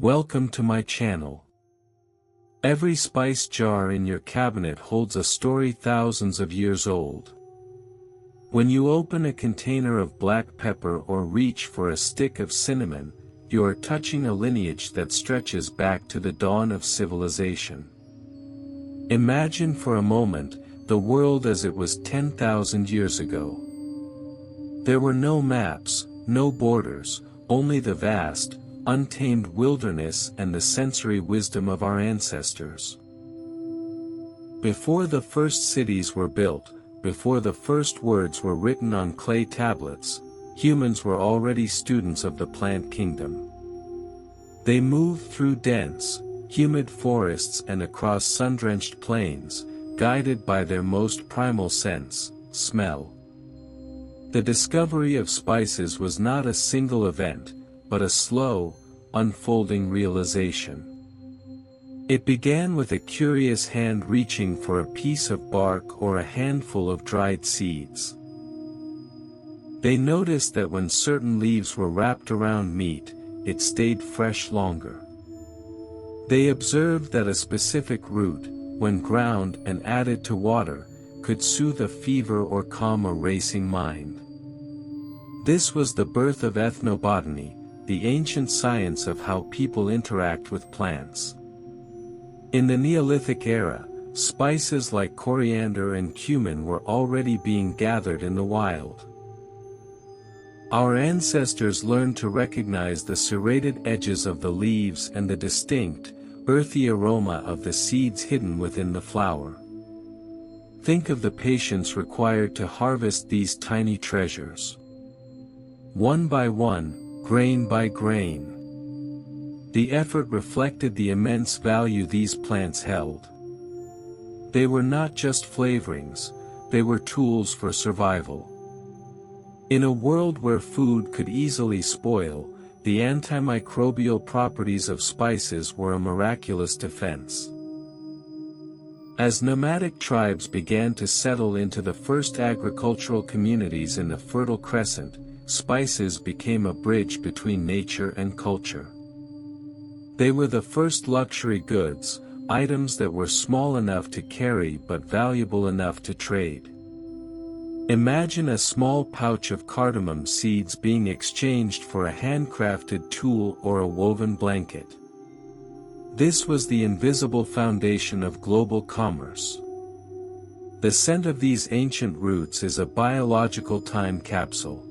Welcome to my channel. Every spice jar in your cabinet holds a story thousands of years old. When you open a container of black pepper or reach for a stick of cinnamon, you are touching a lineage that stretches back to the dawn of civilization. Imagine for a moment the world as it was 10,000 years ago. There were no maps, no borders, only the vast, untamed wilderness and the sensory wisdom of our ancestors. Before the first cities were built, before the first words were written on clay tablets, humans were already students of the plant kingdom. They moved through dense, humid forests and across sun-drenched plains, guided by their most primal sense, smell. The discovery of spices was not a single event, but a slow, unfolding realization. It began with a curious hand reaching for a piece of bark or a handful of dried seeds. They noticed that when certain leaves were wrapped around meat, it stayed fresh longer. They observed that a specific root, when ground and added to water, could soothe a fever or calm a racing mind. This was the birth of ethnobotany, the ancient science of how people interact with plants. In the Neolithic era, spices like coriander and cumin were already being gathered in the wild. Our ancestors learned to recognize the serrated edges of the leaves and the distinct, earthy aroma of the seeds hidden within the flower. Think of the patience required to harvest these tiny treasures. One by one, grain by grain. The effort reflected the immense value these plants held. They were not just flavorings, they were tools for survival. In a world where food could easily spoil, the antimicrobial properties of spices were a miraculous defense. As nomadic tribes began to settle into the first agricultural communities in the Fertile Crescent, spices became a bridge between nature and culture. They were the first luxury goods, items that were small enough to carry but valuable enough to trade. Imagine a small pouch of cardamom seeds being exchanged for a handcrafted tool or a woven blanket. This was the invisible foundation of global commerce. The scent of these ancient roots is a biological time capsule.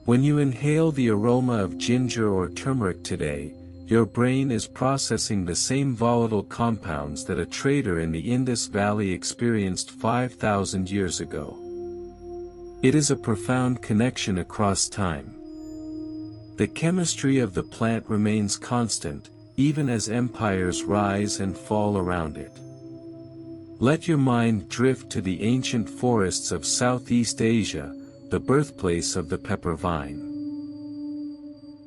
When you inhale the aroma of ginger or turmeric today, your brain is processing the same volatile compounds that a trader in the Indus Valley experienced 5,000 years ago. It is a profound connection across time. The chemistry of the plant remains constant, even as empires rise and fall around it. Let your mind drift to the ancient forests of Southeast Asia, the birthplace of the pepper vine.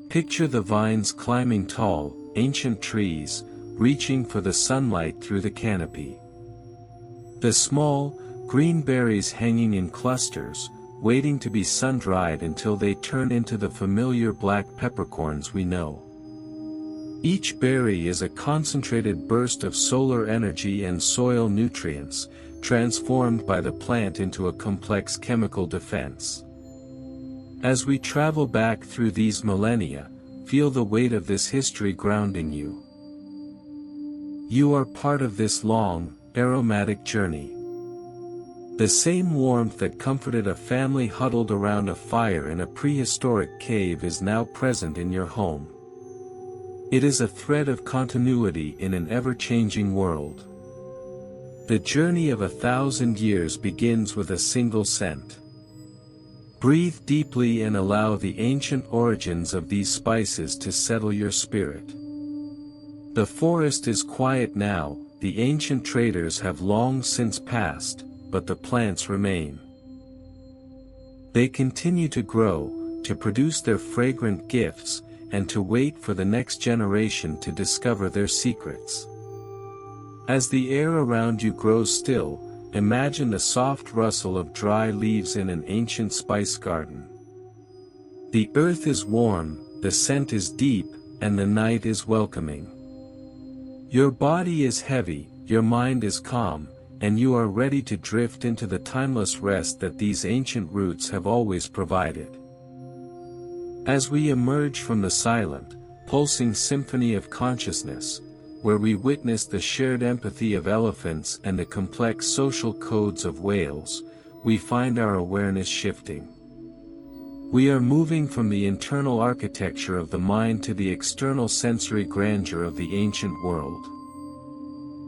Picture the vines climbing tall, ancient trees, reaching for the sunlight through the canopy. The small, green berries hanging in clusters, waiting to be sun-dried until they turn into the familiar black peppercorns we know. Each berry is a concentrated burst of solar energy and soil nutrients, transformed by the plant into a complex chemical defense. As we travel back through these millennia, feel the weight of this history grounding you. You are part of this long, aromatic journey. The same warmth that comforted a family huddled around a fire in a prehistoric cave is now present in your home. It is a thread of continuity in an ever-changing world. The journey of 1,000 years begins with a single scent. Breathe deeply and allow the ancient origins of these spices to settle your spirit. The forest is quiet now, the ancient traders have long since passed, but the plants remain. They continue to grow, to produce their fragrant gifts, and to wait for the next generation to discover their secrets. As the air around you grows still, imagine the soft rustle of dry leaves in an ancient spice garden. The earth is warm, the scent is deep, and the night is welcoming. Your body is heavy, your mind is calm, and you are ready to drift into the timeless rest that these ancient roots have always provided. As we emerge from the silent, pulsing symphony of consciousness, where we witness the shared empathy of elephants and the complex social codes of whales, we find our awareness shifting. We are moving from the internal architecture of the mind to the external sensory grandeur of the ancient world.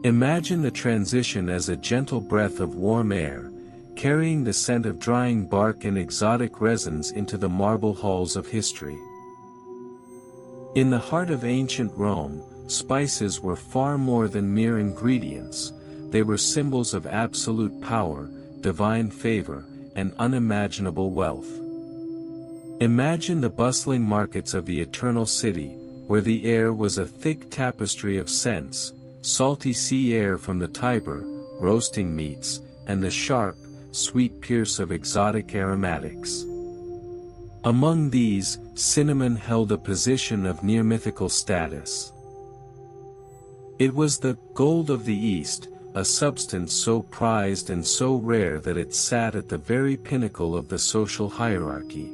Imagine the transition as a gentle breath of warm air, carrying the scent of drying bark and exotic resins into the marble halls of history. In the heart of ancient Rome, spices were far more than mere ingredients. They were symbols of absolute power, divine favor, and unimaginable wealth. Imagine the bustling markets of the Eternal City, where the air was a thick tapestry of scents, salty sea air from the Tiber, roasting meats, and the sharp, sweet pierce of exotic aromatics. Among these, cinnamon held a position of near-mythical status. It was the gold of the East, a substance so prized and so rare that it sat at the very pinnacle of the social hierarchy.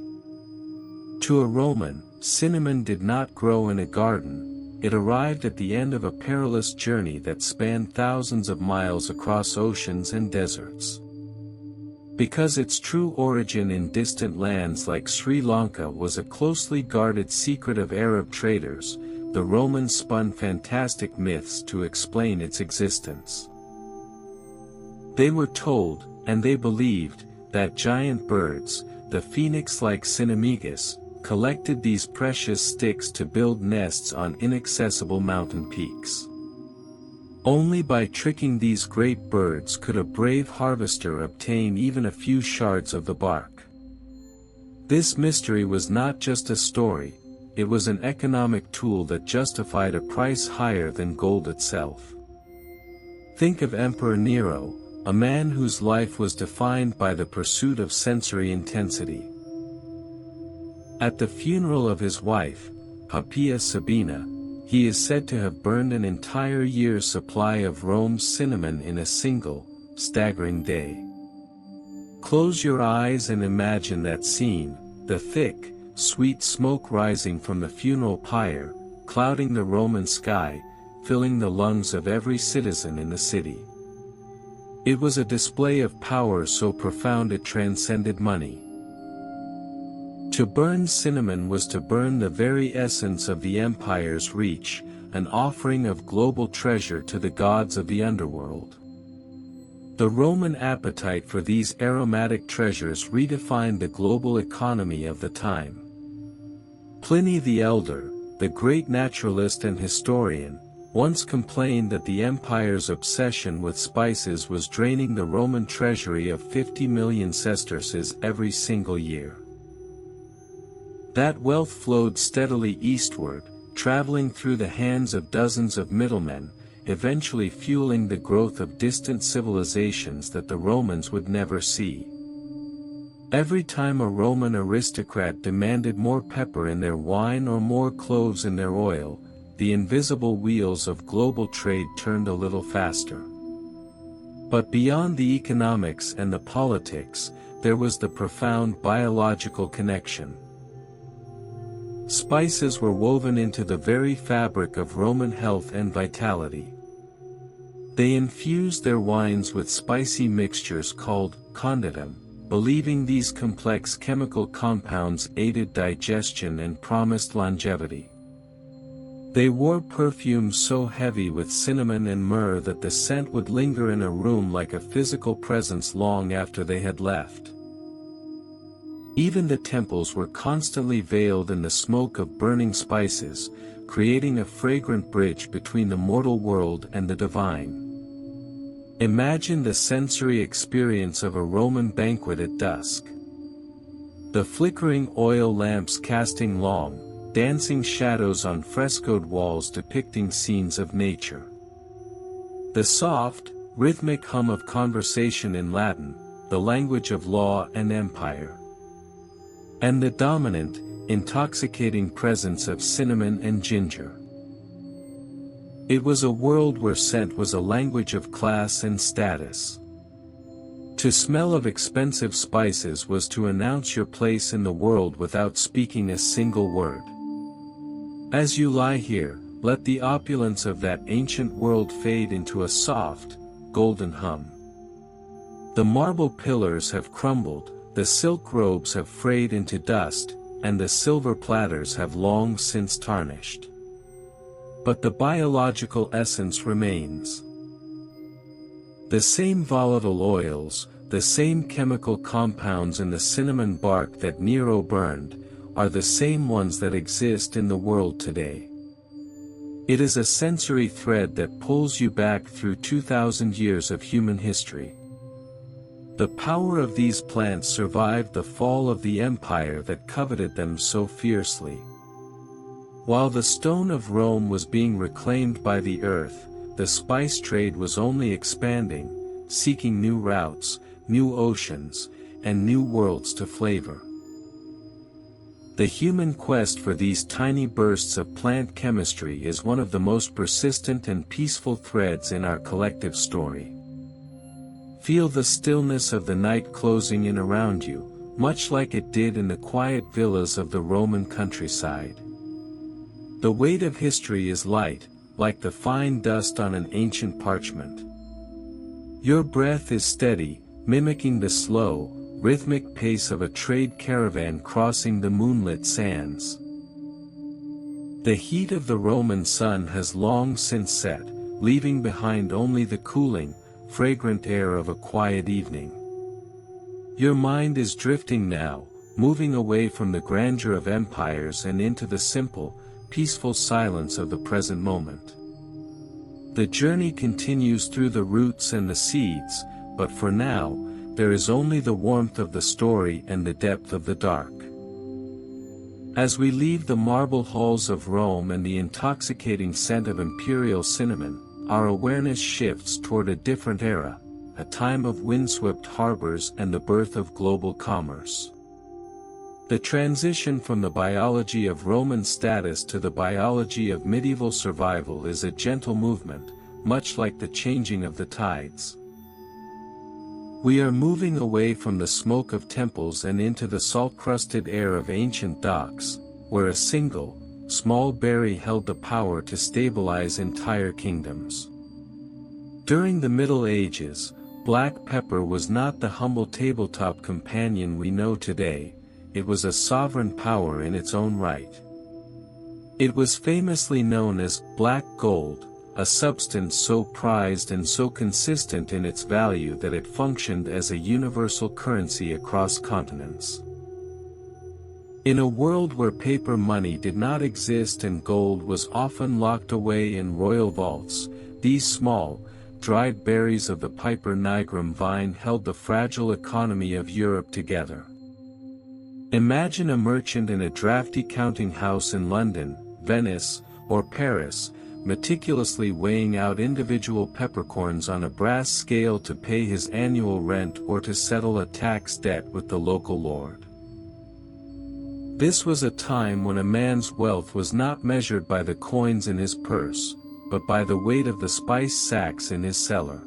To a Roman, cinnamon did not grow in a garden. It arrived at the end of a perilous journey that spanned thousands of miles across oceans and deserts. Because its true origin in distant lands like Sri Lanka was a closely guarded secret of Arab traders, the Romans spun fantastic myths to explain its existence. They were told, and they believed, that giant birds, the phoenix-like Cynomygus, collected these precious sticks to build nests on inaccessible mountain peaks. Only by tricking these great birds could a brave harvester obtain even a few shards of the bark. This mystery was not just a story, it was an economic tool that justified a price higher than gold itself. Think of Emperor Nero, a man whose life was defined by the pursuit of sensory intensity. At the funeral of his wife, Poppaea Sabina, he is said to have burned an entire year's supply of Rome's cinnamon in a single, staggering day. Close your eyes and imagine that scene, the thick, sweet smoke rising from the funeral pyre, clouding the Roman sky, filling the lungs of every citizen in the city. It was a display of power so profound it transcended money. To burn cinnamon was to burn the very essence of the empire's reach, an offering of global treasure to the gods of the underworld. The Roman appetite for these aromatic treasures redefined the global economy of the time. Pliny the Elder, the great naturalist and historian, once complained that the empire's obsession with spices was draining the Roman treasury of 50 million sesterces every single year. That wealth flowed steadily eastward, traveling through the hands of dozens of middlemen, eventually fueling the growth of distant civilizations that the Romans would never see. Every time a Roman aristocrat demanded more pepper in their wine or more cloves in their oil, the invisible wheels of global trade turned a little faster. But beyond the economics and the politics, there was the profound biological connection. Spices were woven into the very fabric of Roman health and vitality. They infused their wines with spicy mixtures called conditum, believing these complex chemical compounds aided digestion and promised longevity. They wore perfumes so heavy with cinnamon and myrrh that the scent would linger in a room like a physical presence long after they had left. Even the temples were constantly veiled in the smoke of burning spices, creating a fragrant bridge between the mortal world and the divine. Imagine the sensory experience of a Roman banquet at dusk. The flickering oil lamps casting long, dancing shadows on frescoed walls depicting scenes of nature. The soft, rhythmic hum of conversation in Latin, the language of law and empire. And the dominant, intoxicating presence of cinnamon and ginger. It was a world where scent was a language of class and status. To smell of expensive spices was to announce your place in the world without speaking a single word. As you lie here, let the opulence of that ancient world fade into a soft, golden hum. The marble pillars have crumbled, the silk robes have frayed into dust, and the silver platters have long since tarnished. But the biological essence remains. The same volatile oils, the same chemical compounds in the cinnamon bark that Nero burned, are the same ones that exist in the world today. It is a sensory thread that pulls you back through 2,000 years of human history. The power of these plants survived the fall of the empire that coveted them so fiercely. While the stone of Rome was being reclaimed by the earth, the spice trade was only expanding, seeking new routes, new oceans, and new worlds to flavor. The human quest for these tiny bursts of plant chemistry is one of the most persistent and peaceful threads in our collective story. Feel the stillness of the night closing in around you, much like it did in the quiet villas of the Roman countryside. The weight of history is light, like the fine dust on an ancient parchment. Your breath is steady, mimicking the slow, rhythmic pace of a trade caravan crossing the moonlit sands. The heat of the Roman sun has long since set, leaving behind only the cooling, fragrant air of a quiet evening. Your mind is drifting now, moving away from the grandeur of empires and into the simple, peaceful silence of the present moment. The journey continues through the roots and the seeds, but for now, there is only the warmth of the story and the depth of the dark. As we leave the marble halls of Rome and the intoxicating scent of imperial cinnamon, our awareness shifts toward a different era, a time of windswept harbors and the birth of global commerce. The transition from the biology of Roman status to the biology of medieval survival is a gentle movement, much like the changing of the tides. We are moving away from the smoke of temples and into the salt-crusted air of ancient docks, where a single, small berry held the power to stabilize entire kingdoms. During the Middle Ages, black pepper was not the humble tabletop companion we know today, it was a sovereign power in its own right. It was famously known as black gold, a substance so prized and so consistent in its value that it functioned as a universal currency across continents. In a world where paper money did not exist and gold was often locked away in royal vaults, these small, dried berries of the Piper nigrum vine held the fragile economy of Europe together. Imagine a merchant in a drafty counting house in London, Venice, or Paris, meticulously weighing out individual peppercorns on a brass scale to pay his annual rent or to settle a tax debt with the local lord. This was a time when a man's wealth was not measured by the coins in his purse, but by the weight of the spice sacks in his cellar.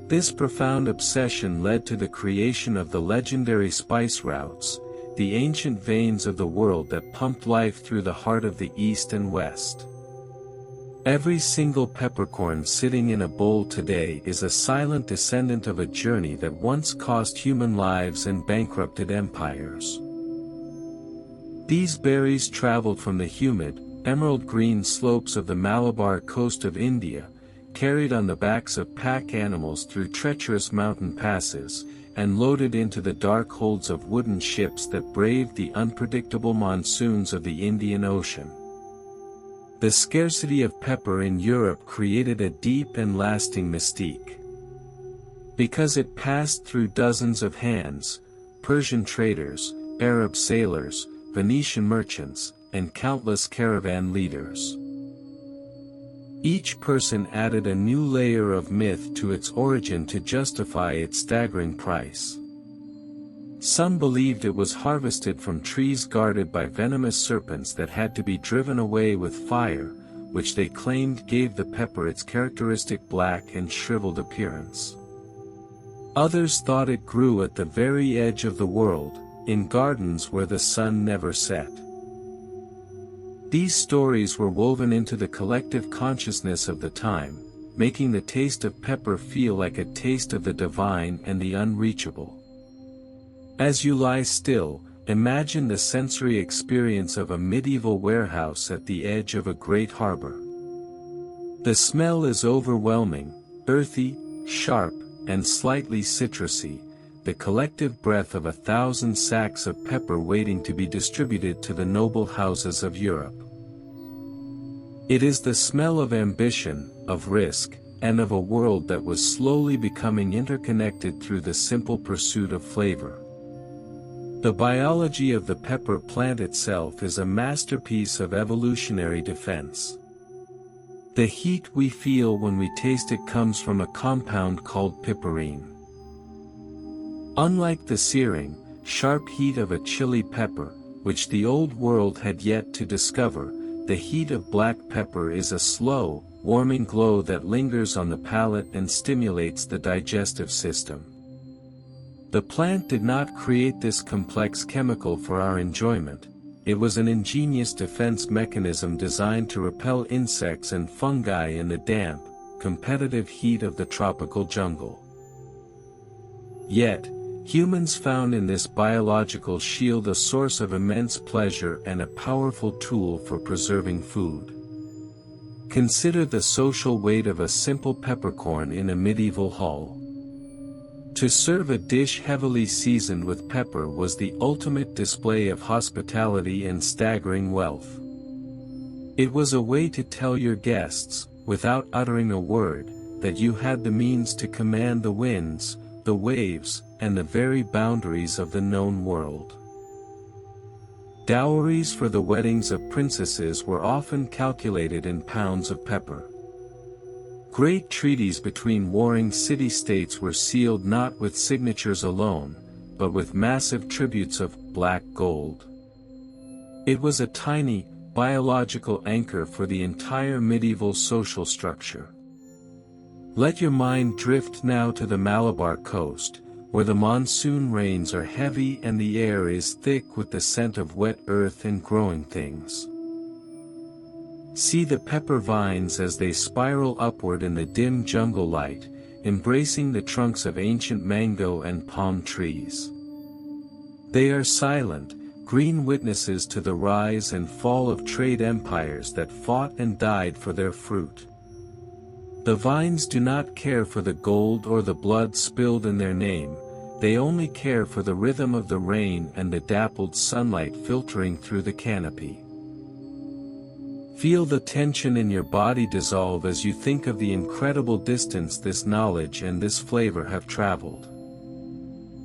This profound obsession led to the creation of the legendary spice routes, the ancient veins of the world that pumped life through the heart of the East and West. Every single peppercorn sitting in a bowl today is a silent descendant of a journey that once cost human lives and bankrupted empires. These berries traveled from the humid, emerald-green slopes of the Malabar coast of India, carried on the backs of pack animals through treacherous mountain passes, and loaded into the dark holds of wooden ships that braved the unpredictable monsoons of the Indian Ocean. The scarcity of pepper in Europe created a deep and lasting mystique. Because it passed through dozens of hands, Persian traders, Arab sailors, Venetian merchants, and countless caravan leaders. Each person added a new layer of myth to its origin to justify its staggering price. Some believed it was harvested from trees guarded by venomous serpents that had to be driven away with fire, which they claimed gave the pepper its characteristic black and shriveled appearance. Others thought it grew at the very edge of the world, in gardens where the sun never set. These stories were woven into the collective consciousness of the time, making the taste of pepper feel like a taste of the divine and the unreachable. As you lie still, imagine the sensory experience of a medieval warehouse at the edge of a great harbor. The smell is overwhelming, earthy, sharp, and slightly citrusy, the collective breath of 1,000 sacks of pepper waiting to be distributed to the noble houses of Europe. It is the smell of ambition, of risk, and of a world that was slowly becoming interconnected through the simple pursuit of flavor. The biology of the pepper plant itself is a masterpiece of evolutionary defense. The heat we feel when we taste it comes from a compound called piperine. Unlike the searing, sharp heat of a chili pepper, which the old world had yet to discover, the heat of black pepper is a slow, warming glow that lingers on the palate and stimulates the digestive system. The plant did not create this complex chemical for our enjoyment. It was an ingenious defense mechanism designed to repel insects and fungi in the damp, competitive heat of the tropical jungle. Yet, humans found in this biological shield a source of immense pleasure and a powerful tool for preserving food. Consider the social weight of a simple peppercorn in a medieval hall. To serve a dish heavily seasoned with pepper was the ultimate display of hospitality and staggering wealth. It was a way to tell your guests, without uttering a word, that you had the means to command the winds, the waves, and the very boundaries of the known world. Dowries for the weddings of princesses were often calculated in pounds of pepper. Great treaties between warring city-states were sealed not with signatures alone, but with massive tributes of black gold. It was a tiny, biological anchor for the entire medieval social structure. Let your mind drift now to the Malabar coast, where the monsoon rains are heavy and the air is thick with the scent of wet earth and growing things. See the pepper vines as they spiral upward in the dim jungle light, embracing the trunks of ancient mango and palm trees. They are silent, green witnesses to the rise and fall of trade empires that fought and died for their fruit. The vines do not care for the gold or the blood spilled in their name, they only care for the rhythm of the rain and the dappled sunlight filtering through the canopy. Feel the tension in your body dissolve as you think of the incredible distance this knowledge and this flavor have traveled.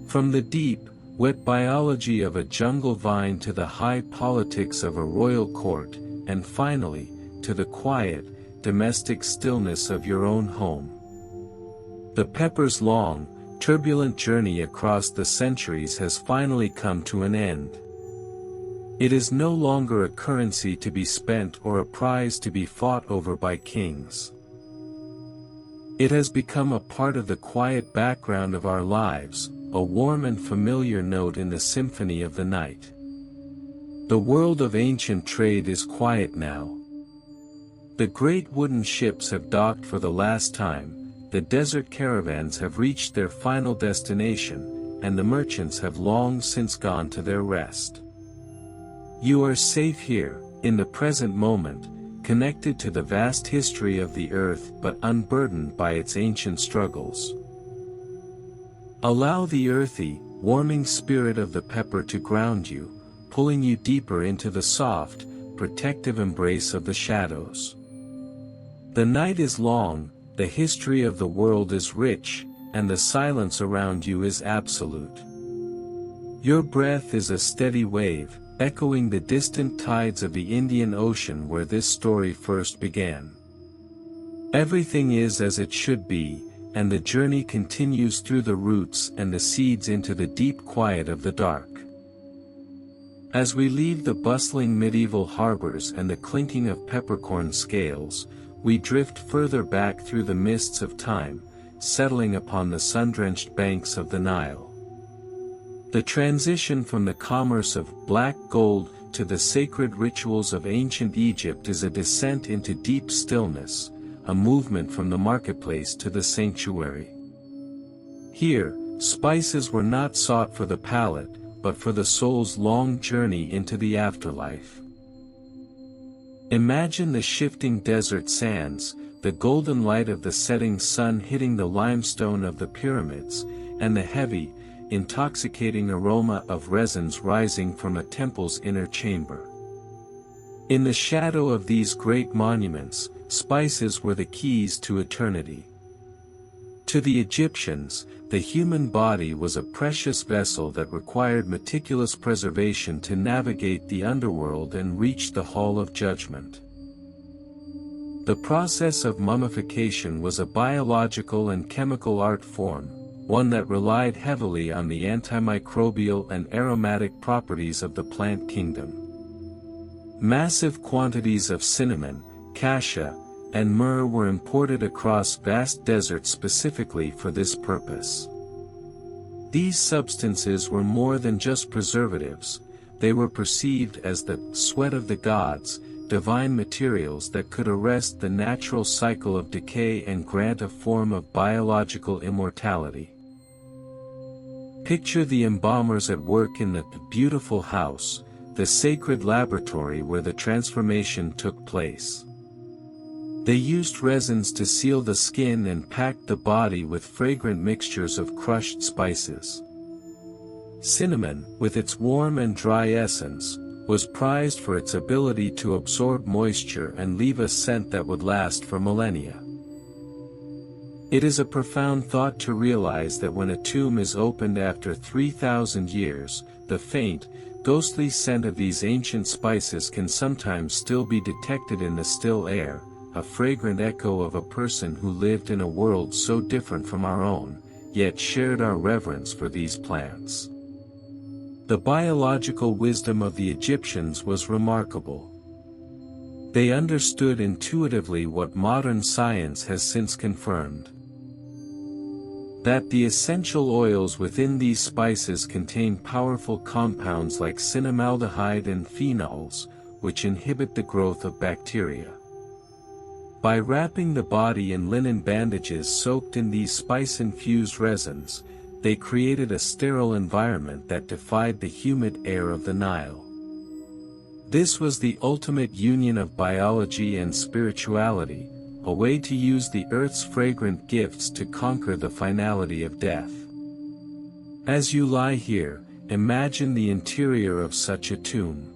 From the deep, wet biology of a jungle vine to the high politics of a royal court, and finally, to the quiet, domestic stillness of your own home. The pepper's long, turbulent journey across the centuries has finally come to an end. It is no longer a currency to be spent or a prize to be fought over by kings. It has become a part of the quiet background of our lives, a warm and familiar note in the symphony of the night. The world of ancient trade is quiet now. The great wooden ships have docked for the last time, the desert caravans have reached their final destination, and the merchants have long since gone to their rest. You are safe here, in the present moment, connected to the vast history of the earth but unburdened by its ancient struggles. Allow the earthy, warming spirit of the pepper to ground you, pulling you deeper into the soft, protective embrace of the shadows. The night is long, the history of the world is rich, and the silence around you is absolute. Your breath is a steady wave, echoing the distant tides of the Indian Ocean where this story first began. Everything is as it should be, and the journey continues through the roots and the seeds into the deep quiet of the dark. As we leave the bustling medieval harbors and the clinking of peppercorn scales, we drift further back through the mists of time, settling upon the sun-drenched banks of the Nile. The transition from the commerce of black gold to the sacred rituals of ancient Egypt is a descent into deep stillness, a movement from the marketplace to the sanctuary. Here, spices were not sought for the palate, but for the soul's long journey into the afterlife. Imagine the shifting desert sands, the golden light of the setting sun hitting the limestone of the pyramids, and the heavy, intoxicating aroma of resins rising from a temple's inner chamber. In the shadow of these great monuments, spices were the keys to eternity. To the Egyptians, the human body was a precious vessel that required meticulous preservation to navigate the underworld and reach the Hall of Judgment. The process of mummification was a biological and chemical art form, one that relied heavily on the antimicrobial and aromatic properties of the plant kingdom. Massive quantities of cinnamon, cassia, and myrrh were imported across vast deserts specifically for this purpose. These substances were more than just preservatives, they were perceived as the sweat of the gods, divine materials that could arrest the natural cycle of decay and grant a form of biological immortality. Picture the embalmers at work in the beautiful house, the sacred laboratory where the transformation took place. They used resins to seal the skin and packed the body with fragrant mixtures of crushed spices. Cinnamon, with its warm and dry essence, was prized for its ability to absorb moisture and leave a scent that would last for millennia. It is a profound thought to realize that when a tomb is opened after 3,000 years, the faint, ghostly scent of these ancient spices can sometimes still be detected in the still air, a fragrant echo of a person who lived in a world so different from our own, yet shared our reverence for these plants. The biological wisdom of the Egyptians was remarkable. They understood intuitively what modern science has since confirmed: that the essential oils within these spices contain powerful compounds like cinnamaldehyde and phenols, which inhibit the growth of bacteria. By wrapping the body in linen bandages soaked in these spice-infused resins, they created a sterile environment that defied the humid air of the Nile. This was the ultimate union of biology and spirituality, a way to use the earth's fragrant gifts to conquer the finality of death. As you lie here, imagine the interior of such a tomb.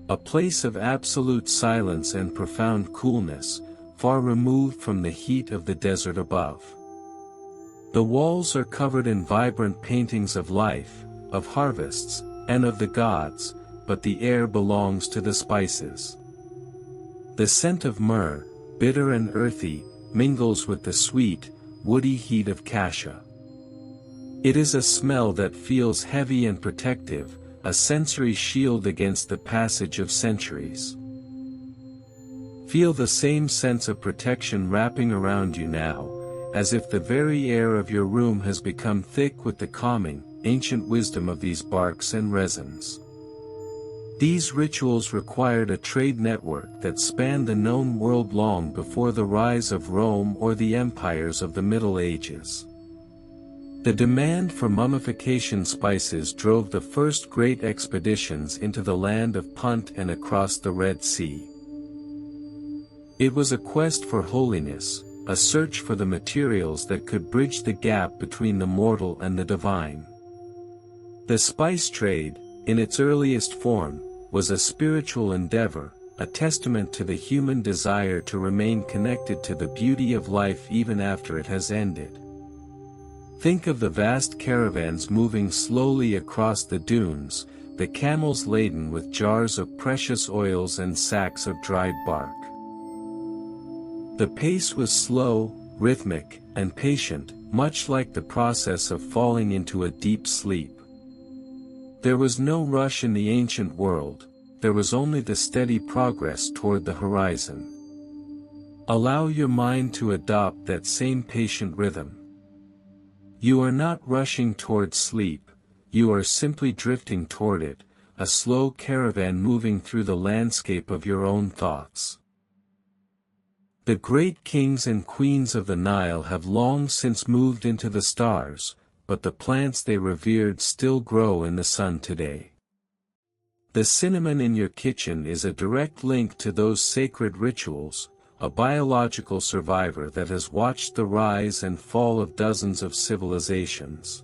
A place of absolute silence and profound coolness, far removed from the heat of the desert above. The walls are covered in vibrant paintings of life, of harvests, and of the gods, but the air belongs to the spices. The scent of myrrh, bitter and earthy, mingles with the sweet, woody heat of cassia. It is a smell that feels heavy and protective, a sensory shield against the passage of centuries. Feel the same sense of protection wrapping around you now, as if the very air of your room has become thick with the calming, ancient wisdom of these barks and resins. These rituals required a trade network that spanned the known world long before the rise of Rome or the empires of the Middle Ages. The demand for mummification spices drove the first great expeditions into the land of Punt and across the Red Sea. It was a quest for holiness, a search for the materials that could bridge the gap between the mortal and the divine. The spice trade, in its earliest form, was a spiritual endeavor, a testament to the human desire to remain connected to the beauty of life even after it has ended. Think of the vast caravans moving slowly across the dunes, the camels laden with jars of precious oils and sacks of dried bark. The pace was slow, rhythmic, and patient, much like the process of falling into a deep sleep. There was no rush in the ancient world, there was only the steady progress toward the horizon. Allow your mind to adopt that same patient rhythm. You are not rushing toward sleep, you are simply drifting toward it, a slow caravan moving through the landscape of your own thoughts. The great kings and queens of the Nile have long since moved into the stars, but the plants they revered still grow in the sun today. The cinnamon in your kitchen is a direct link to those sacred rituals, a biological survivor that has watched the rise and fall of dozens of civilizations.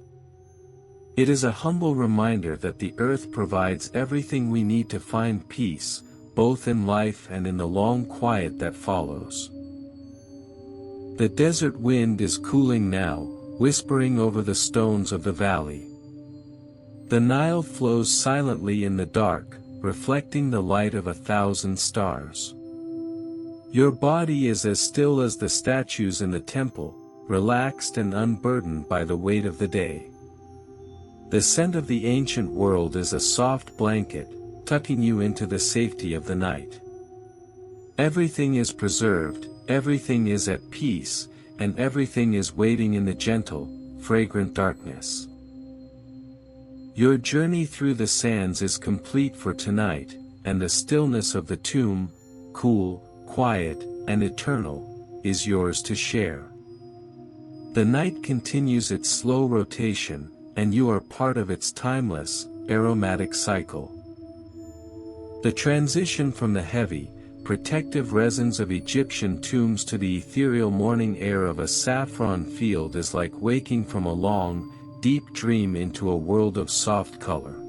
It is a humble reminder that the earth provides everything we need to find peace, both in life and in the long quiet that follows. The desert wind is cooling now, whispering over the stones of the valley. The Nile flows silently in the dark, reflecting the light of 1,000 stars. Your body is as still as the statues in the temple, relaxed and unburdened by the weight of the day. The scent of the ancient world is a soft blanket, tucking you into the safety of the night. Everything is preserved, everything is at peace, and everything is waiting in the gentle, fragrant darkness. Your journey through the sands is complete for tonight, and the stillness of the tomb, cool, quiet, and eternal, is yours to share. The night continues its slow rotation, and you are part of its timeless, aromatic cycle. The transition from the heavy, protective resins of Egyptian tombs to the ethereal morning air of a saffron field is like waking from a long, deep dream into a world of soft color.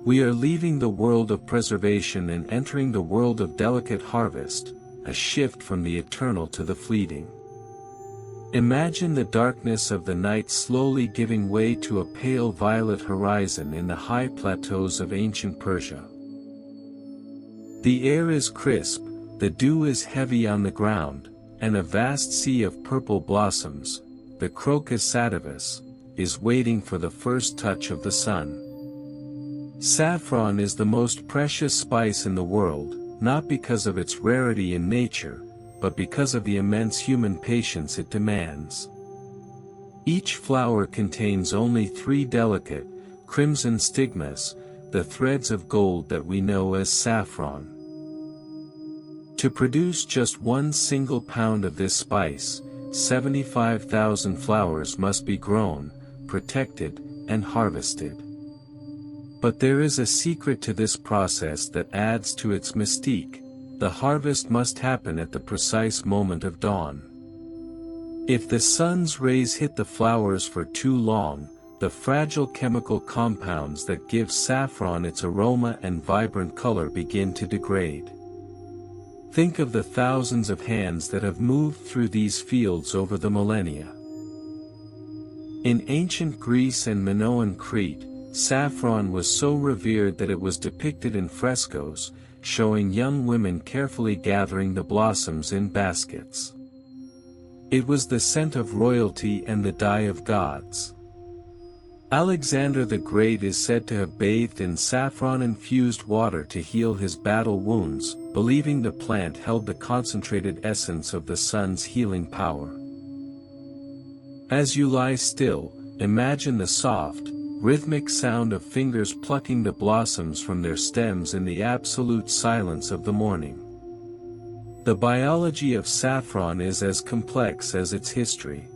We are leaving the world of preservation and entering the world of delicate harvest, a shift from the eternal to the fleeting. Imagine the darkness of the night slowly giving way to a pale violet horizon in the high plateaus of ancient Persia. The air is crisp, the dew is heavy on the ground, and a vast sea of purple blossoms, the crocus sativus, is waiting for the first touch of the sun. Saffron is the most precious spice in the world, not because of its rarity in nature, but because of the immense human patience it demands. Each flower contains only 3 delicate, crimson stigmas, the threads of gold that we know as saffron. To produce just 1 single pound of this spice, 75,000 flowers must be grown, protected, and harvested. But there is a secret to this process that adds to its mystique. The harvest must happen at the precise moment of dawn. If the sun's rays hit the flowers for too long, the fragile chemical compounds that give saffron its aroma and vibrant color begin to degrade. Think of the thousands of hands that have moved through these fields over the millennia. In ancient Greece and Minoan Crete, saffron was so revered that it was depicted in frescoes, showing young women carefully gathering the blossoms in baskets. It was the scent of royalty and the dye of gods. Alexander the Great is said to have bathed in saffron-infused water to heal his battle wounds, believing the plant held the concentrated essence of the sun's healing power. As you lie still, imagine the soft, rhythmic sound of fingers plucking the blossoms from their stems in the absolute silence of the morning. The biology of saffron is as complex as its history.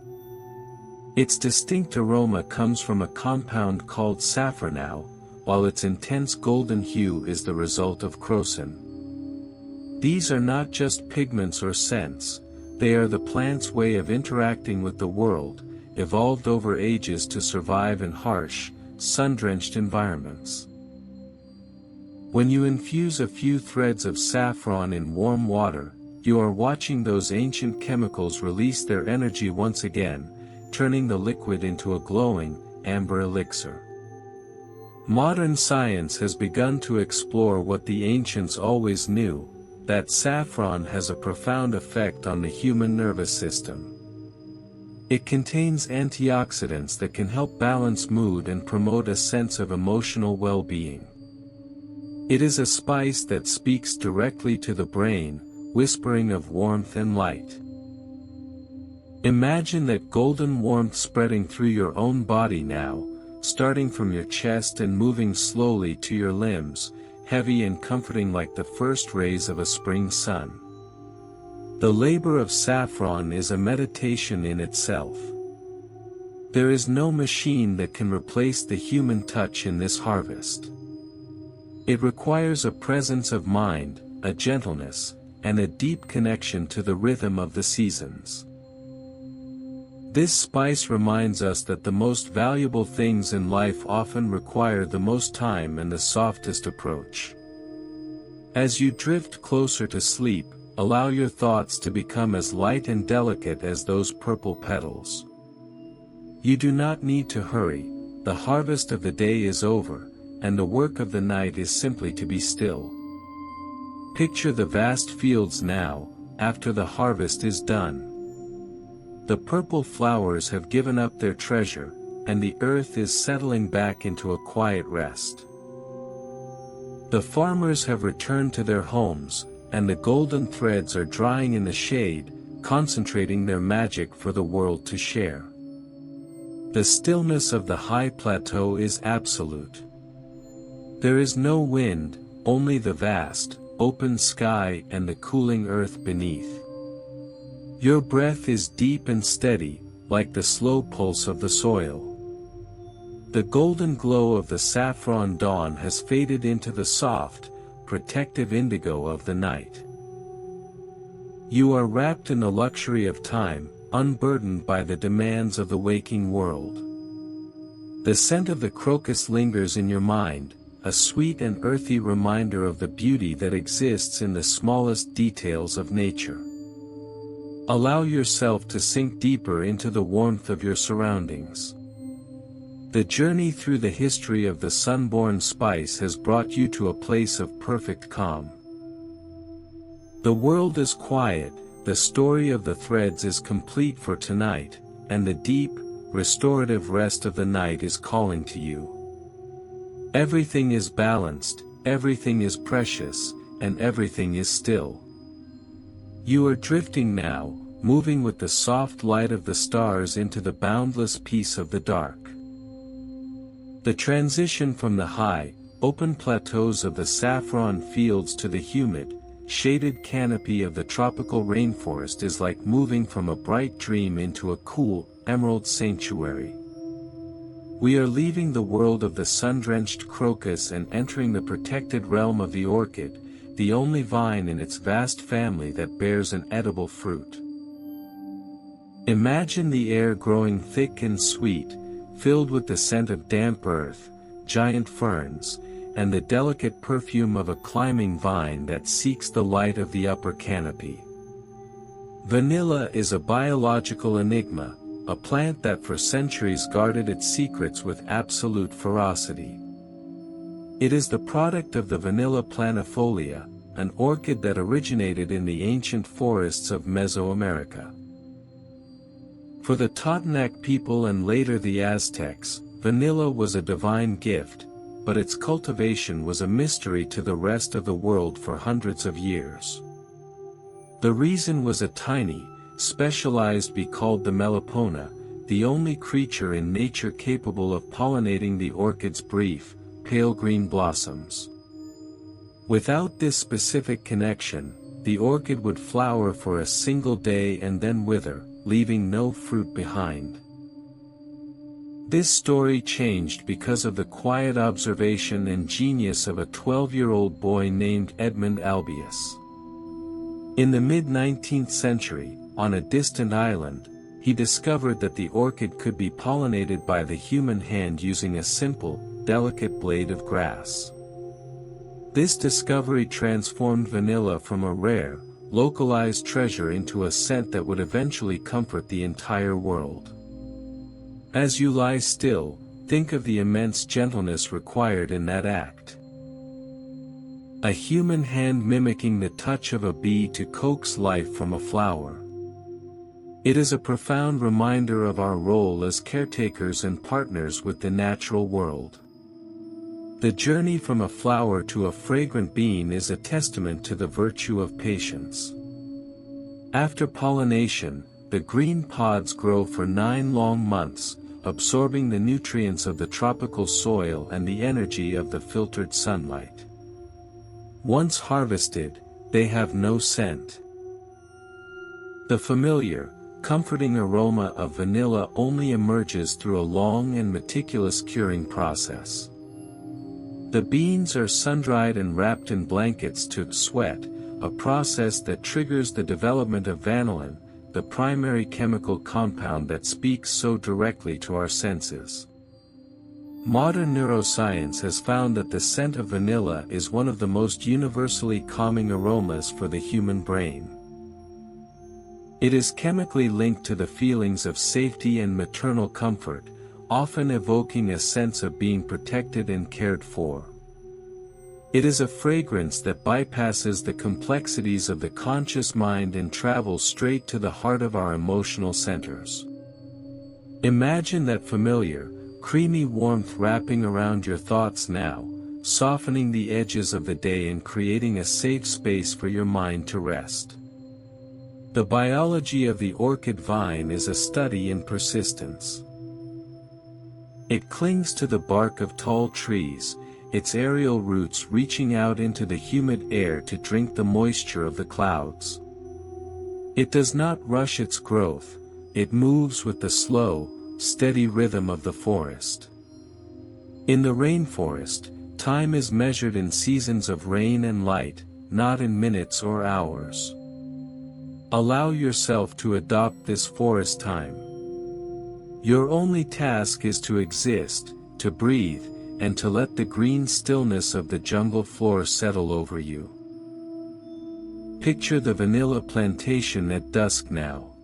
Its distinct aroma comes from a compound called safranal, while its intense golden hue is the result of crocin. These are not just pigments or scents, they are the plant's way of interacting with the world, evolved over ages to survive in harsh, sun-drenched environments. When you infuse a few threads of saffron in warm water, you are watching those ancient chemicals release their energy once again, turning the liquid into a glowing, amber elixir. Modern science has begun to explore what the ancients always knew: that saffron has a profound effect on the human nervous system. It contains antioxidants that can help balance mood and promote a sense of emotional well-being. It is a spice that speaks directly to the brain, whispering of warmth and light. Imagine that golden warmth spreading through your own body now, starting from your chest and moving slowly to your limbs, heavy and comforting like the first rays of a spring sun. The labor of saffron is a meditation in itself. There is no machine that can replace the human touch in this harvest. It requires a presence of mind, a gentleness, and a deep connection to the rhythm of the seasons. This spice reminds us that the most valuable things in life often require the most time and the softest approach. As you drift closer to sleep, allow your thoughts to become as light and delicate as those purple petals. You do not need to hurry, the harvest of the day is over, and the work of the night is simply to be still. Picture the vast fields now, after the harvest is done. The purple flowers have given up their treasure, and the earth is settling back into a quiet rest. The farmers have returned to their homes, and the golden threads are drying in the shade, concentrating their magic for the world to share. The stillness of the high plateau is absolute. There is no wind, only the vast, open sky and the cooling earth beneath. Your breath is deep and steady, like the slow pulse of the soil. The golden glow of the saffron dawn has faded into the soft, protective indigo of the night. You are wrapped in the luxury of time, unburdened by the demands of the waking world. The scent of the crocus lingers in your mind, a sweet and earthy reminder of the beauty that exists in the smallest details of nature. Allow yourself to sink deeper into the warmth of your surroundings. The journey through the history of the sun-born spice has brought you to a place of perfect calm. The world is quiet, the story of the threads is complete for tonight, and the deep, restorative rest of the night is calling to you. Everything is balanced, everything is precious, and everything is still. You are drifting now, moving with the soft light of the stars into the boundless peace of the dark. The transition from the high, open plateaus of the saffron fields to the humid, shaded canopy of the tropical rainforest is like moving from a bright dream into a cool, emerald sanctuary. We are leaving the world of the sun-drenched crocus and entering the protected realm of the orchid, the only vine in its vast family that bears an edible fruit. Imagine the air growing thick and sweet, filled with the scent of damp earth, giant ferns, and the delicate perfume of a climbing vine that seeks the light of the upper canopy. Vanilla is a biological enigma, a plant that for centuries guarded its secrets with absolute ferocity. It is the product of the Vanilla planifolia, an orchid that originated in the ancient forests of Mesoamerica. For the Totonac people and later the Aztecs, vanilla was a divine gift, but its cultivation was a mystery to the rest of the world for hundreds of years. The reason was a tiny, specialized bee called the melipona, the only creature in nature capable of pollinating the orchid's brief, pale green blossoms. Without this specific connection, the orchid would flower for a single day and then wither, leaving no fruit behind. This story changed because of the quiet observation and genius of a 12-year-old boy named Edmund Albius. In the mid-19th century, on a distant island, he discovered that the orchid could be pollinated by the human hand using a simple, delicate blade of grass. This discovery transformed vanilla from a rare, localized treasure into a scent that would eventually comfort the entire world. As you lie still, think of the immense gentleness required in that act. A human hand mimicking the touch of a bee to coax life from a flower. It is a profound reminder of our role as caretakers and partners with the natural world. The journey from a flower to a fragrant bean is a testament to the virtue of patience. After pollination, the green pods grow for 9 long months, absorbing the nutrients of the tropical soil and the energy of the filtered sunlight. Once harvested, they have no scent. The familiar, comforting aroma of vanilla only emerges through a long and meticulous curing process. The beans are sun-dried and wrapped in blankets to sweat, a process that triggers the development of vanillin, the primary chemical compound that speaks so directly to our senses. Modern neuroscience has found that the scent of vanilla is one of the most universally calming aromas for the human brain. It is chemically linked to the feelings of safety and maternal comfort, often evoking a sense of being protected and cared for. It is a fragrance that bypasses the complexities of the conscious mind and travels straight to the heart of our emotional centers. Imagine that familiar, creamy warmth wrapping around your thoughts now, softening the edges of the day and creating a safe space for your mind to rest. The biology of the orchid vine is a study in persistence. It clings to the bark of tall trees, its aerial roots reaching out into the humid air to drink the moisture of the clouds. It does not rush its growth, it moves with the slow, steady rhythm of the forest. In the rainforest, time is measured in seasons of rain and light, not in minutes or hours. Allow yourself to adopt this forest time. Your only task is to exist, to breathe, and to let the green stillness of the jungle floor settle over you. Picture the vanilla plantation at dusk now.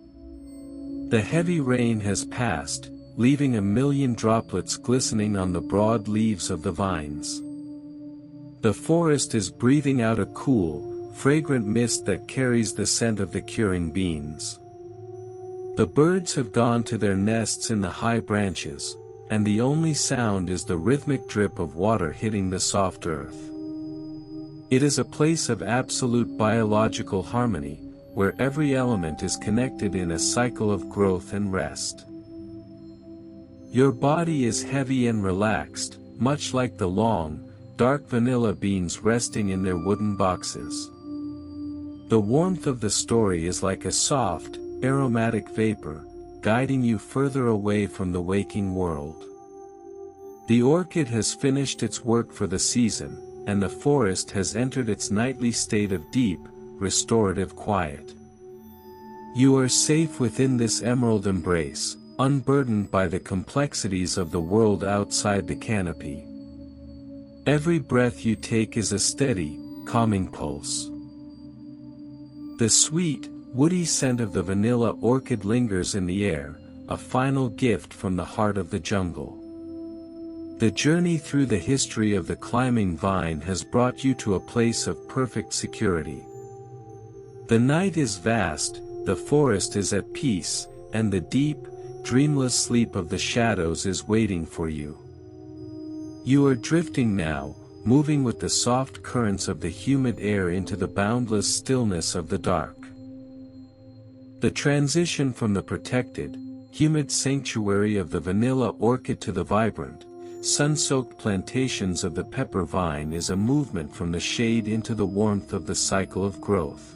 The heavy rain has passed, leaving a million droplets glistening on the broad leaves of the vines. The forest is breathing out a cool, fragrant mist that carries the scent of the curing beans. The birds have gone to their nests in the high branches, and the only sound is the rhythmic drip of water hitting the soft earth. It is a place of absolute biological harmony, where every element is connected in a cycle of growth and rest. Your body is heavy and relaxed, much like the long, dark vanilla beans resting in their wooden boxes. The warmth of the story is like a soft, aromatic vapor, guiding you further away from the waking world. The orchid has finished its work for the season, and the forest has entered its nightly state of deep, restorative quiet. You are safe within this emerald embrace, unburdened by the complexities of the world outside the canopy. Every breath you take is a steady, calming pulse. The sweet, woody scent of the vanilla orchid lingers in the air, a final gift from the heart of the jungle. The journey through the history of the climbing vine has brought you to a place of perfect security. The night is vast, the forest is at peace, and the deep, dreamless sleep of the shadows is waiting for you. You are drifting now, moving with the soft currents of the humid air into the boundless stillness of the dark. The transition from the protected, humid sanctuary of the vanilla orchid to the vibrant, sun-soaked plantations of the pepper vine is a movement from the shade into the warmth of the cycle of growth.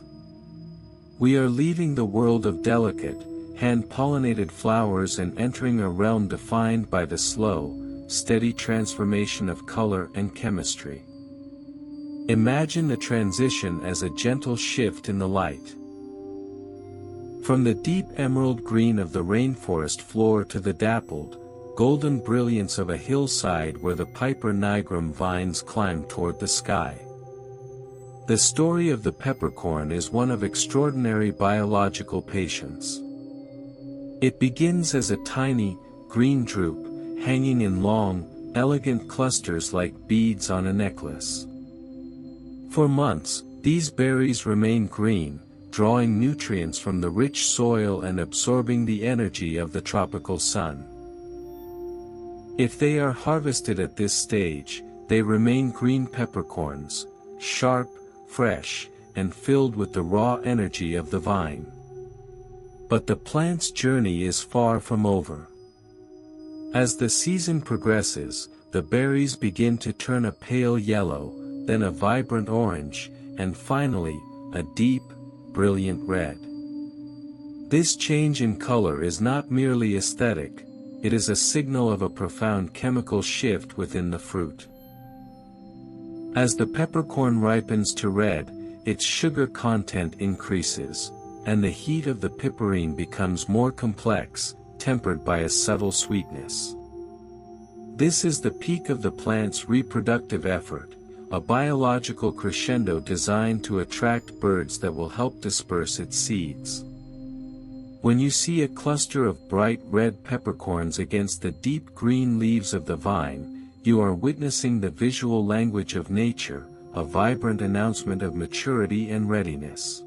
We are leaving the world of delicate, hand-pollinated flowers and entering a realm defined by the slow, steady transformation of color and chemistry. Imagine the transition as a gentle shift in the light. From the deep emerald green of the rainforest floor to the dappled, golden brilliance of a hillside where the Piper nigrum vines climb toward the sky. The story of the peppercorn is one of extraordinary biological patience. It begins as a tiny, green drupe, hanging in long, elegant clusters like beads on a necklace. For months, these berries remain green, drawing nutrients from the rich soil and absorbing the energy of the tropical sun. If they are harvested at this stage, they remain green peppercorns, sharp, fresh, and filled with the raw energy of the vine. But the plant's journey is far from over. As the season progresses, the berries begin to turn a pale yellow, then a vibrant orange, and finally, a deep, brilliant red. This change in color is not merely aesthetic, it is a signal of a profound chemical shift within the fruit. As the peppercorn ripens to red, its sugar content increases, and the heat of the piperine becomes more complex, tempered by a subtle sweetness. This is the peak of the plant's reproductive effort, a biological crescendo designed to attract birds that will help disperse its seeds. When you see a cluster of bright red peppercorns against the deep green leaves of the vine, you are witnessing the visual language of nature, a vibrant announcement of maturity and readiness.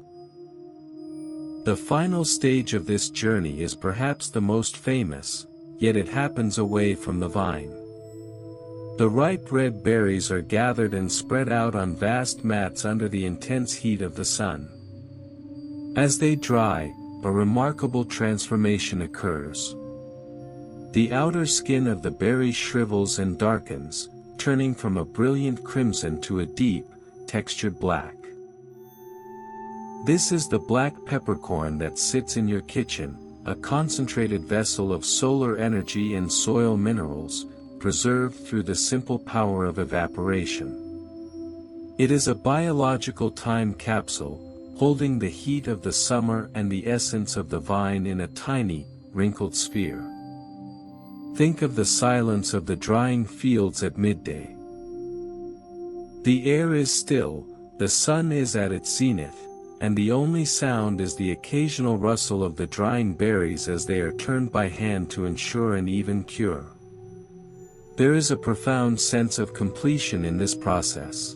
The final stage of this journey is perhaps the most famous, yet it happens away from the vine. The ripe red berries are gathered and spread out on vast mats under the intense heat of the sun. As they dry, a remarkable transformation occurs. The outer skin of the berry shrivels and darkens, turning from a brilliant crimson to a deep, textured black. This is the black peppercorn that sits in your kitchen, a concentrated vessel of solar energy and soil minerals, preserved through the simple power of evaporation. It is a biological time capsule, holding the heat of the summer and the essence of the vine in a tiny, wrinkled sphere. Think of the silence of the drying fields at midday. The air is still, the sun is at its zenith, and the only sound is the occasional rustle of the drying berries as they are turned by hand to ensure an even cure. There is a profound sense of completion in this process.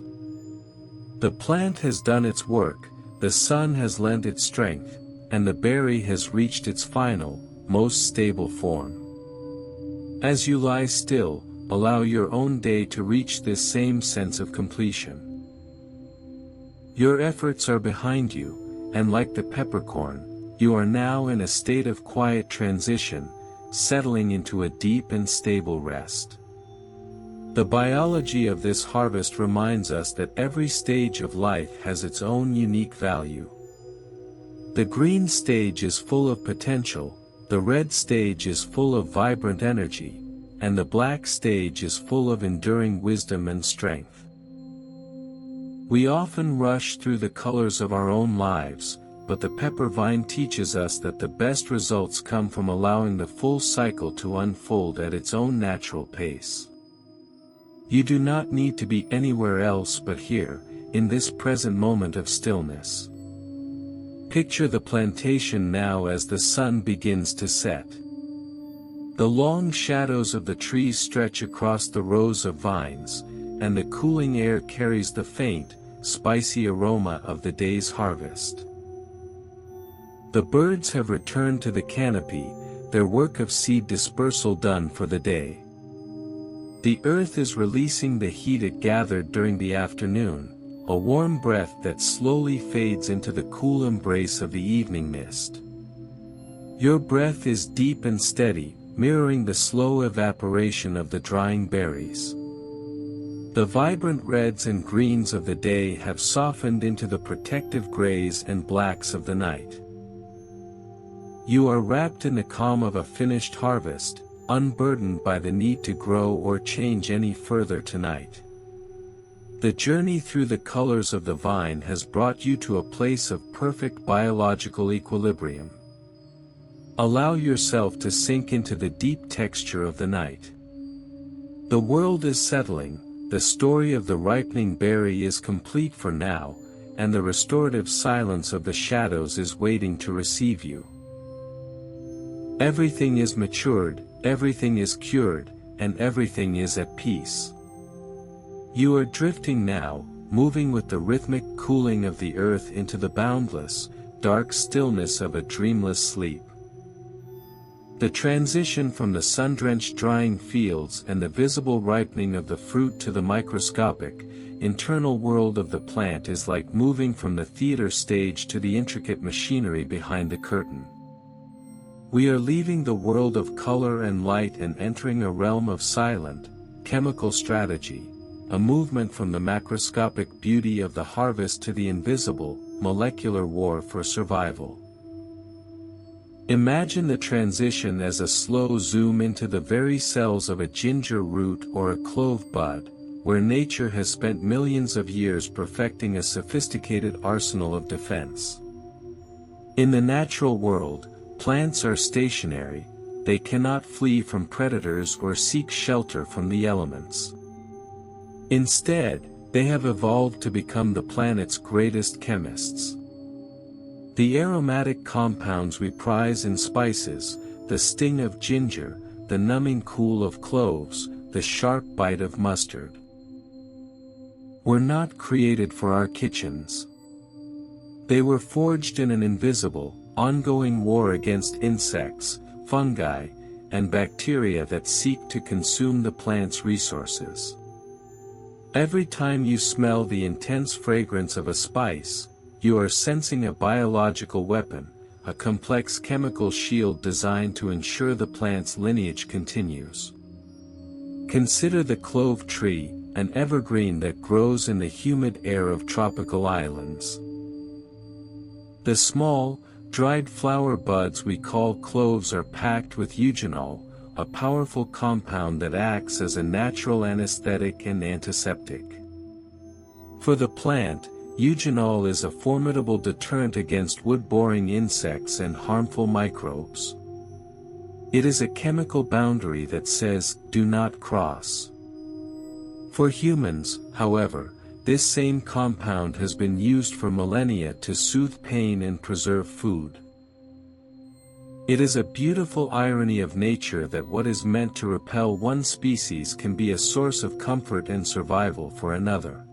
The plant has done its work, the sun has lent its strength, and the berry has reached its final, most stable form. As you lie still, allow your own day to reach this same sense of completion. Your efforts are behind you, and like the peppercorn, you are now in a state of quiet transition, settling into a deep and stable rest. The biology of this harvest reminds us that every stage of life has its own unique value. The green stage is full of potential, the red stage is full of vibrant energy, and the black stage is full of enduring wisdom and strength. We often rush through the colors of our own lives, but the pepper vine teaches us that the best results come from allowing the full cycle to unfold at its own natural pace. You do not need to be anywhere else but here, in this present moment of stillness. Picture the plantation now as the sun begins to set. The long shadows of the trees stretch across the rows of vines, and the cooling air carries the faint, spicy aroma of the day's harvest. The birds have returned to the canopy, their work of seed dispersal done for the day. The earth is releasing the heat it gathered during the afternoon, a warm breath that slowly fades into the cool embrace of the evening mist. Your breath is deep and steady, mirroring the slow evaporation of the drying berries. The vibrant reds and greens of the day have softened into the protective grays and blacks of the night. You are wrapped in the calm of a finished harvest, unburdened by the need to grow or change any further tonight. The journey through the colors of the vine has brought you to a place of perfect biological equilibrium. Allow yourself to sink into the deep texture of the night. The world is settling, the story of the ripening berry is complete for now, and the restorative silence of the shadows is waiting to receive you. Everything is matured, everything is cured, and everything is at peace. You are drifting now, moving with the rhythmic cooling of the earth into the boundless, dark stillness of a dreamless sleep. The transition from the sun-drenched drying fields and the visible ripening of the fruit to the microscopic, internal world of the plant is like moving from the theater stage to the intricate machinery behind the curtain. We are leaving the world of color and light and entering a realm of silent, chemical strategy, a movement from the macroscopic beauty of the harvest to the invisible, molecular war for survival. Imagine the transition as a slow zoom into the very cells of a ginger root or a clove bud, where nature has spent millions of years perfecting a sophisticated arsenal of defense. In the natural world, plants are stationary, they cannot flee from predators or seek shelter from the elements. Instead, they have evolved to become the planet's greatest chemists. The aromatic compounds we prize in spices, the sting of ginger, the numbing cool of cloves, the sharp bite of mustard, were not created for our kitchens. They were forged in an invisible, ongoing war against insects, fungi, and bacteria that seek to consume the plant's resources. Every time you smell the intense fragrance of a spice, you are sensing a biological weapon, a complex chemical shield designed to ensure the plant's lineage continues. Consider the clove tree, an evergreen that grows in the humid air of tropical islands. The small, dried flower buds we call cloves are packed with eugenol, a powerful compound that acts as a natural anesthetic and antiseptic. For the plant, eugenol is a formidable deterrent against wood-boring insects and harmful microbes. It is a chemical boundary that says, "Do not cross." For humans, however, this same compound has been used for millennia to soothe pain and preserve food. It is a beautiful irony of nature that what is meant to repel one species can be a source of comfort and survival for another.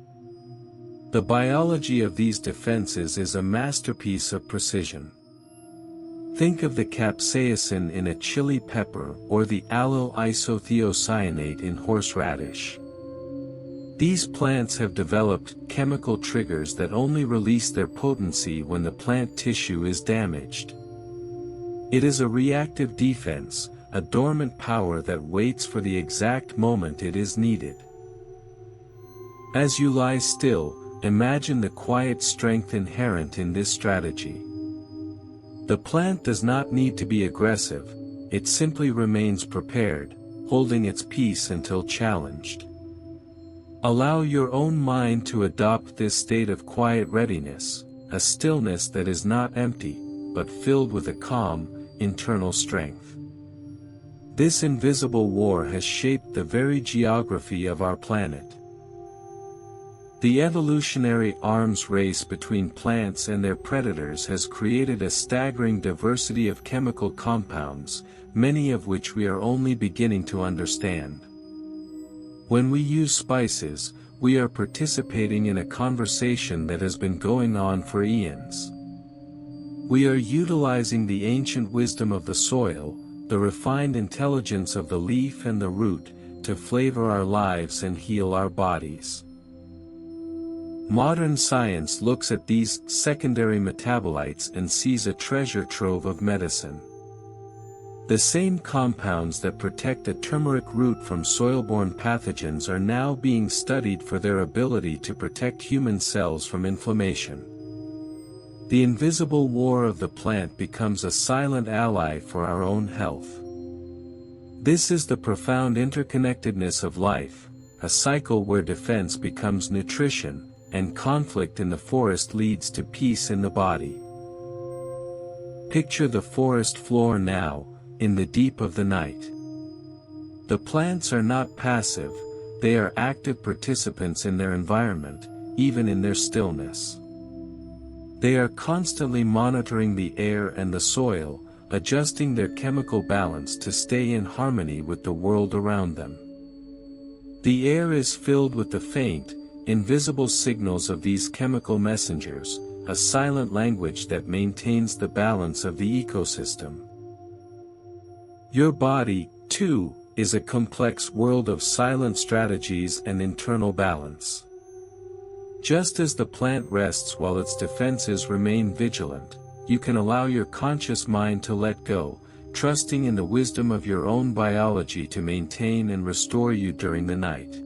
The biology of these defenses is a masterpiece of precision. Think of the capsaicin in a chili pepper or the allyl isothiocyanate in horseradish. These plants have developed chemical triggers that only release their potency when the plant tissue is damaged. It is a reactive defense, a dormant power that waits for the exact moment it is needed. As you lie still, imagine the quiet strength inherent in this strategy. The plant does not need to be aggressive, it simply remains prepared, holding its peace until challenged. Allow your own mind to adopt this state of quiet readiness, a stillness that is not empty, but filled with a calm, internal strength. This invisible war has shaped the very geography of our planet. The evolutionary arms race between plants and their predators has created a staggering diversity of chemical compounds, many of which we are only beginning to understand. When we use spices, we are participating in a conversation that has been going on for eons. We are utilizing the ancient wisdom of the soil, the refined intelligence of the leaf and the root, to flavor our lives and heal our bodies. Modern science looks at these secondary metabolites and sees a treasure trove of medicine. The same compounds that protect a turmeric root from soil-borne pathogens are now being studied for their ability to protect human cells from inflammation. The invisible war of the plant becomes a silent ally for our own health. This is the profound interconnectedness of life, a cycle where defense becomes nutrition, and conflict in the forest leads to peace in the body. Picture the forest floor now, in the deep of the night. The plants are not passive, they are active participants in their environment, even in their stillness. They are constantly monitoring the air and the soil, adjusting their chemical balance to stay in harmony with the world around them. The air is filled with the faint, invisible signals of these chemical messengers, a silent language that maintains the balance of the ecosystem. Your body, too, is a complex world of silent strategies and internal balance. Just as the plant rests while its defenses remain vigilant, you can allow your conscious mind to let go, trusting in the wisdom of your own biology to maintain and restore you during the night.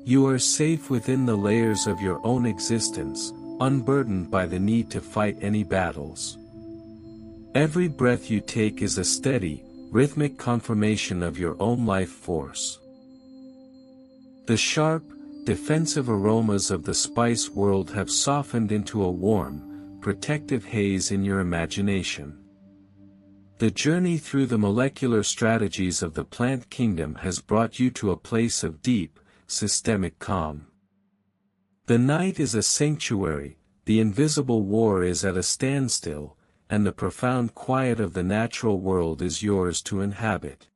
You are safe within the layers of your own existence, unburdened by the need to fight any battles. Every breath you take is a steady, rhythmic confirmation of your own life force. The sharp, defensive aromas of the spice world have softened into a warm, protective haze in your imagination. The journey through the molecular strategies of the plant kingdom has brought you to a place of deep, systemic calm. The night is a sanctuary, the invisible war is at a standstill, and the profound quiet of the natural world is yours to inhabit.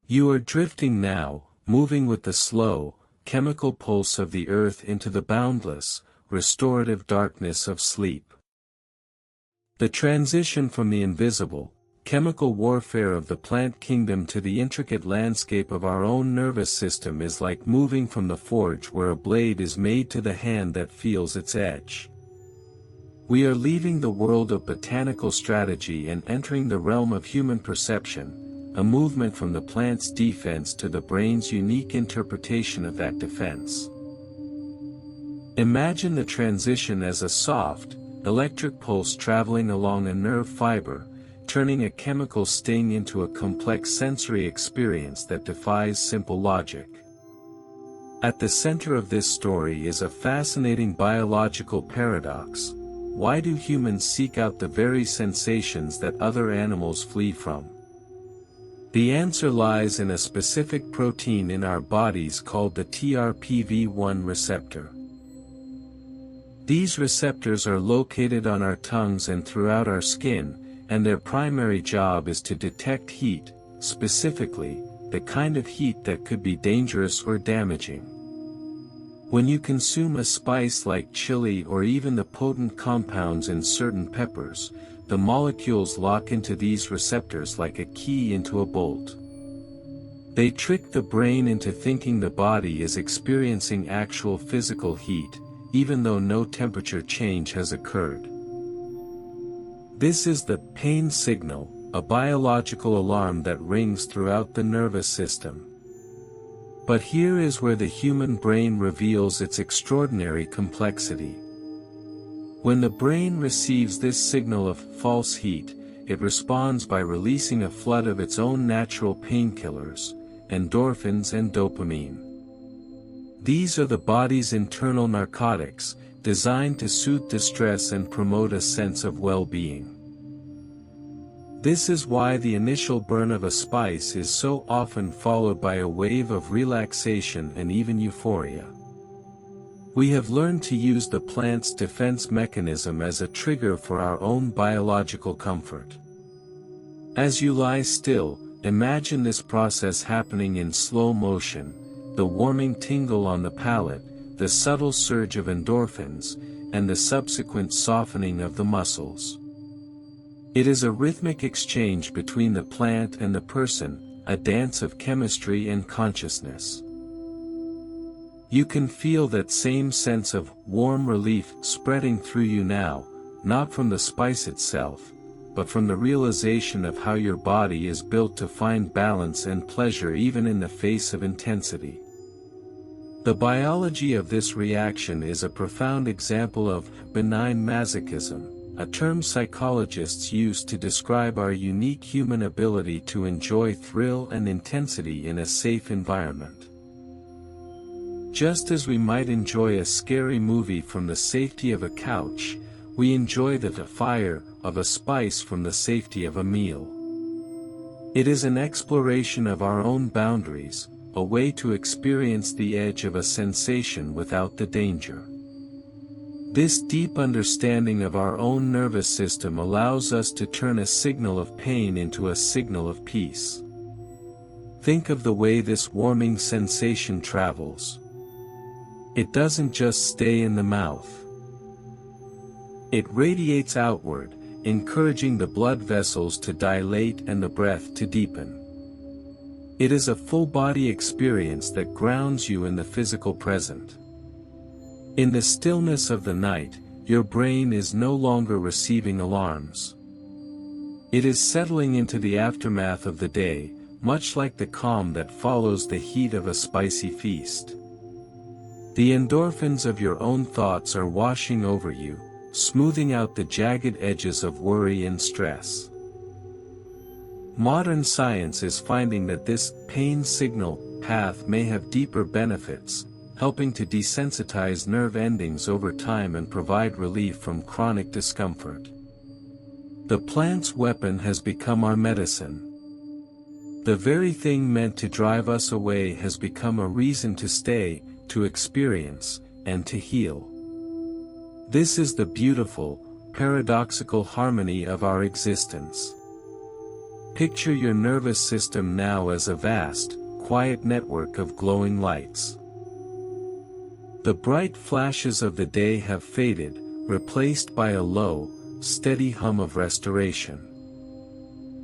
You are drifting now, moving with the slow, chemical pulse of the earth into the boundless, restorative darkness of sleep. The transition from the invisible, chemical warfare of the plant kingdom to the intricate landscape of our own nervous system is like moving from the forge where a blade is made to the hand that feels its edge. We are leaving the world of botanical strategy and entering the realm of human perception, a movement from the plant's defense to the brain's unique interpretation of that defense. Imagine the transition as a soft, electric pulse traveling along a nerve fiber, turning a chemical sting into a complex sensory experience that defies simple logic. At the center of this story is a fascinating biological paradox. Why do humans seek out the very sensations that other animals flee from? The answer lies in a specific protein in our bodies called the TRPV1 receptor. These receptors are located on our tongues and throughout our skin, and their primary job is to detect heat, specifically, the kind of heat that could be dangerous or damaging. When you consume a spice like chili or even the potent compounds in certain peppers, the molecules lock into these receptors like a key into a bolt. They trick the brain into thinking the body is experiencing actual physical heat, even though no temperature change has occurred. This is the pain signal, a biological alarm that rings throughout the nervous system. But here is where the human brain reveals its extraordinary complexity. When the brain receives this signal of false heat, it responds by releasing a flood of its own natural painkillers, endorphins and dopamine. These are the body's internal narcotics, designed to soothe distress and promote a sense of well-being. This is why the initial burn of a spice is so often followed by a wave of relaxation and even euphoria. We have learned to use the plant's defense mechanism as a trigger for our own biological comfort. As you lie still, imagine this process happening in slow motion, the warming tingle on the palate, the subtle surge of endorphins, and the subsequent softening of the muscles. It is a rhythmic exchange between the plant and the person, a dance of chemistry and consciousness. You can feel that same sense of warm relief spreading through you now, not from the spice itself, but from the realization of how your body is built to find balance and pleasure even in the face of intensity. The biology of this reaction is a profound example of benign masochism, a term psychologists use to describe our unique human ability to enjoy thrill and intensity in a safe environment. Just as we might enjoy a scary movie from the safety of a couch, we enjoy the fire of a spice from the safety of a meal. It is an exploration of our own boundaries, a way to experience the edge of a sensation without the danger. This deep understanding of our own nervous system allows us to turn a signal of pain into a signal of peace. Think of the way this warming sensation travels. It doesn't just stay in the mouth. It radiates outward, encouraging the blood vessels to dilate and the breath to deepen. It is a full-body experience that grounds you in the physical present. In the stillness of the night, your brain is no longer receiving alarms. It is settling into the aftermath of the day, much like the calm that follows the heat of a spicy feast. The endorphins of your own thoughts are washing over you, smoothing out the jagged edges of worry and stress. Modern science is finding that this pain signal path may have deeper benefits, helping to desensitize nerve endings over time and provide relief from chronic discomfort. The plant's weapon has become our medicine. The very thing meant to drive us away has become a reason to stay, to experience, and to heal. This is the beautiful, paradoxical harmony of our existence. Picture your nervous system now as a vast, quiet network of glowing lights. The bright flashes of the day have faded, replaced by a low, steady hum of restoration.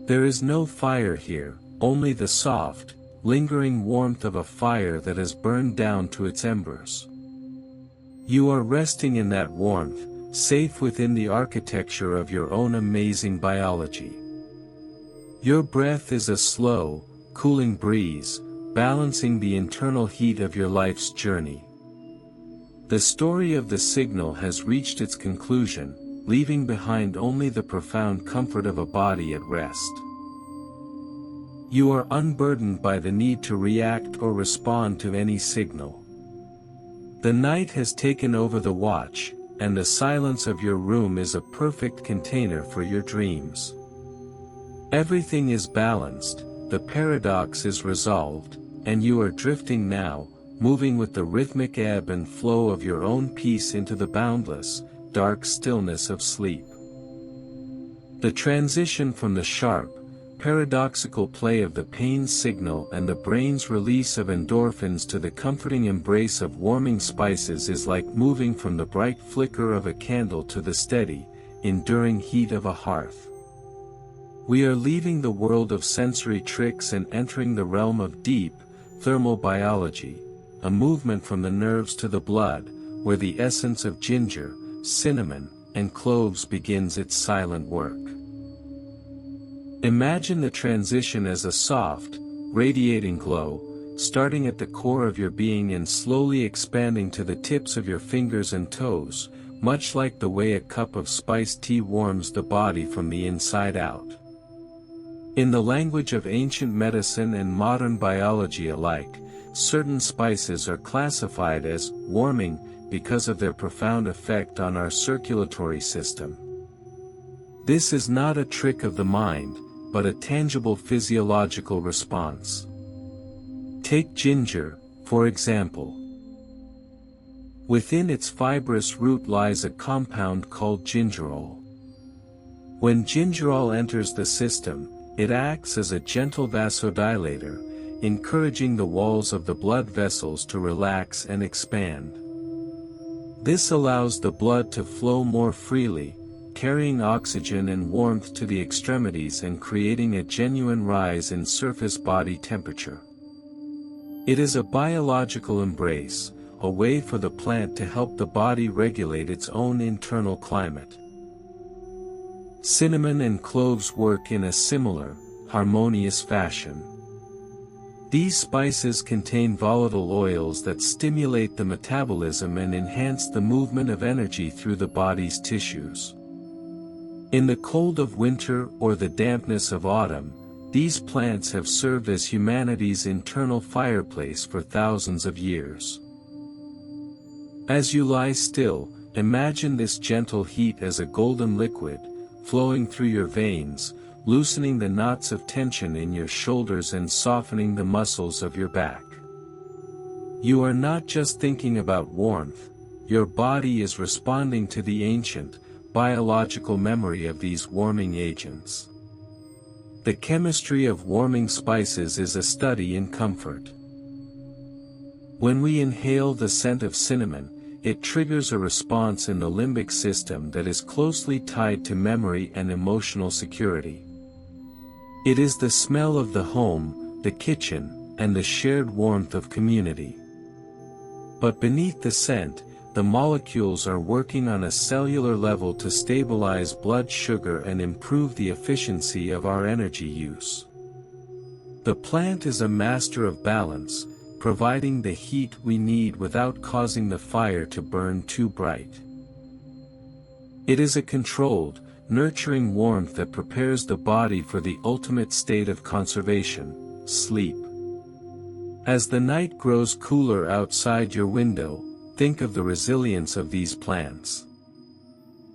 There is no fire here, only the soft, lingering warmth of a fire that has burned down to its embers. You are resting in that warmth, safe within the architecture of your own amazing biology. Your breath is a slow, cooling breeze, balancing the internal heat of your life's journey. The story of the signal has reached its conclusion, leaving behind only the profound comfort of a body at rest. You are unburdened by the need to react or respond to any signal. The night has taken over the watch, and the silence of your room is a perfect container for your dreams. Everything is balanced, the paradox is resolved, and you are drifting now, moving with the rhythmic ebb and flow of your own peace into the boundless, dark stillness of sleep. The transition from the sharp, paradoxical play of the pain signal and the brain's release of endorphins to the comforting embrace of warming spices is like moving from the bright flicker of a candle to the steady, enduring heat of a hearth. We are leaving the world of sensory tricks and entering the realm of deep, thermal biology, a movement from the nerves to the blood, where the essence of ginger, cinnamon, and cloves begins its silent work. Imagine the transition as a soft, radiating glow, starting at the core of your being and slowly expanding to the tips of your fingers and toes, much like the way a cup of spiced tea warms the body from the inside out. In the language of ancient medicine and modern biology alike, certain spices are classified as warming because of their profound effect on our circulatory system. This is not a trick of the mind, but a tangible physiological response. Take ginger, for example. Within its fibrous root lies a compound called gingerol. When gingerol enters the system, it acts as a gentle vasodilator, encouraging the walls of the blood vessels to relax and expand. This allows the blood to flow more freely, carrying oxygen and warmth to the extremities and creating a genuine rise in surface body temperature. It is a biological embrace, a way for the plant to help the body regulate its own internal climate. Cinnamon and cloves work in a similar, harmonious fashion. These spices contain volatile oils that stimulate the metabolism and enhance the movement of energy through the body's tissues. In the cold of winter or the dampness of autumn, these plants have served as humanity's internal fireplace for thousands of years. As you lie still, imagine this gentle heat as a golden liquid, flowing through your veins, loosening the knots of tension in your shoulders and softening the muscles of your back. You are not just thinking about warmth, your body is responding to the ancient, biological memory of these warming agents. The chemistry of warming spices is a study in comfort. When we inhale the scent of cinnamon, it triggers a response in the limbic system that is closely tied to memory and emotional security. It is the smell of the home, the kitchen, and the shared warmth of community. But beneath the scent, the molecules are working on a cellular level to stabilize blood sugar and improve the efficiency of our energy use. The plant is a master of balance, providing the heat we need without causing the fire to burn too bright. It is a controlled, nurturing warmth that prepares the body for the ultimate state of conservation, sleep. As the night grows cooler outside your window, think of the resilience of these plants.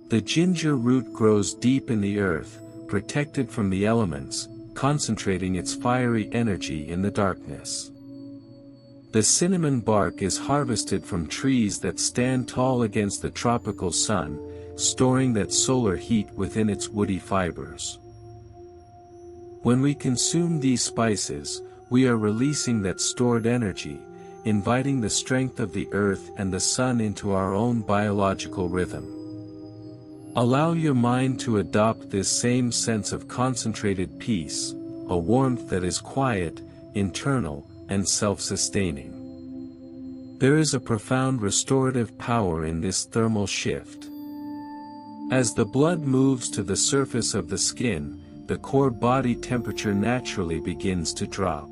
The ginger root grows deep in the earth, protected from the elements, concentrating its fiery energy in the darkness. The cinnamon bark is harvested from trees that stand tall against the tropical sun, storing that solar heat within its woody fibers. When we consume these spices, we are releasing that stored energy, inviting the strength of the earth and the sun into our own biological rhythm. Allow your mind to adopt this same sense of concentrated peace, a warmth that is quiet, internal, and self-sustaining. There is a profound restorative power in this thermal shift. As the blood moves to the surface of the skin, the core body temperature naturally begins to drop.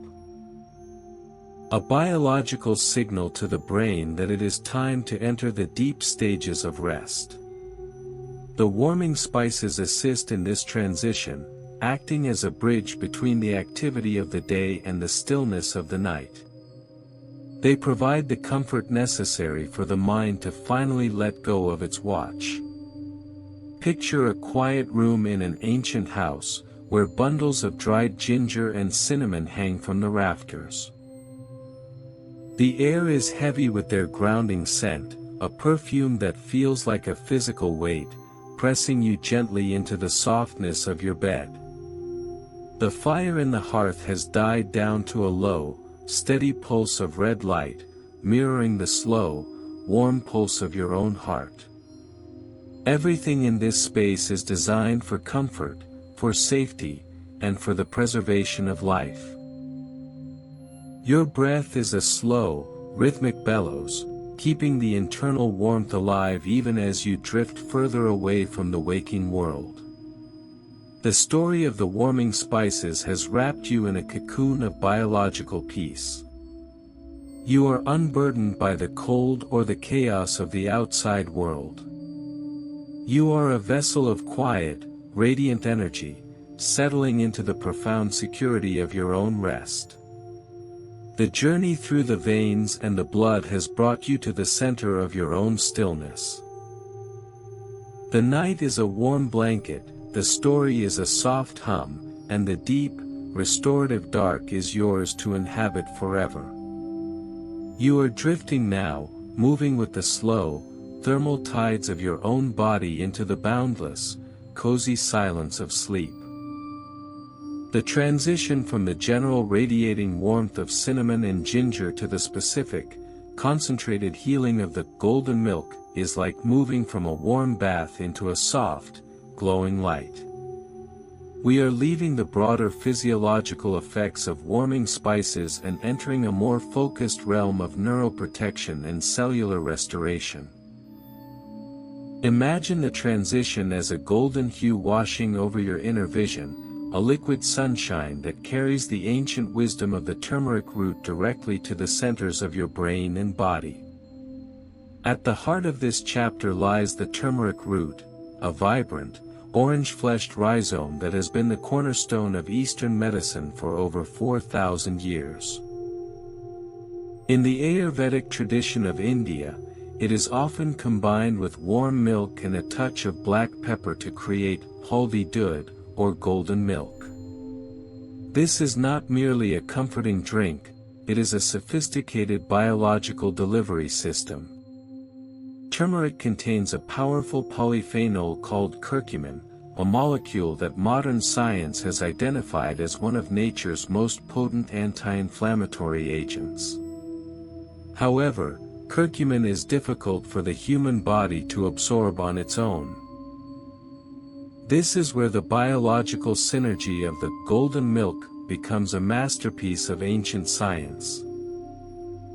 A biological signal to the brain that it is time to enter the deep stages of rest. The warming spices assist in this transition, acting as a bridge between the activity of the day and the stillness of the night. They provide the comfort necessary for the mind to finally let go of its watch. Picture a quiet room in an ancient house, where bundles of dried ginger and cinnamon hang from the rafters. The air is heavy with their grounding scent, a perfume that feels like a physical weight, pressing you gently into the softness of your bed. The fire in the hearth has died down to a low, steady pulse of red light, mirroring the slow, warm pulse of your own heart. Everything in this space is designed for comfort, for safety, and for the preservation of life. Your breath is a slow, rhythmic bellows, keeping the internal warmth alive even as you drift further away from the waking world. The story of the warming spices has wrapped you in a cocoon of biological peace. You are unburdened by the cold or the chaos of the outside world. You are a vessel of quiet, radiant energy, settling into the profound security of your own rest. The journey through the veins and the blood has brought you to the center of your own stillness. The night is a warm blanket, the story is a soft hum, and the deep, restorative dark is yours to inhabit forever. You are drifting now, moving with the slow, thermal tides of your own body into the boundless, cozy silence of sleep. The transition from the general radiating warmth of cinnamon and ginger to the specific, concentrated healing of the golden milk is like moving from a warm bath into a soft, glowing light. We are leaving the broader physiological effects of warming spices and entering a more focused realm of neuroprotection and cellular restoration. Imagine the transition as a golden hue washing over your inner vision, a liquid sunshine that carries the ancient wisdom of the turmeric root directly to the centers of your brain and body. At the heart of this chapter lies the turmeric root, a vibrant, orange-fleshed rhizome that has been the cornerstone of Eastern medicine for over 4,000 years. In the Ayurvedic tradition of India, it is often combined with warm milk and a touch of black pepper to create haldi dudh, or golden milk. This is not merely a comforting drink, it is a sophisticated biological delivery system. Turmeric contains a powerful polyphenol called curcumin, a molecule that modern science has identified as one of nature's most potent anti-inflammatory agents. However, curcumin is difficult for the human body to absorb on its own. This is where the biological synergy of the golden milk becomes a masterpiece of ancient science.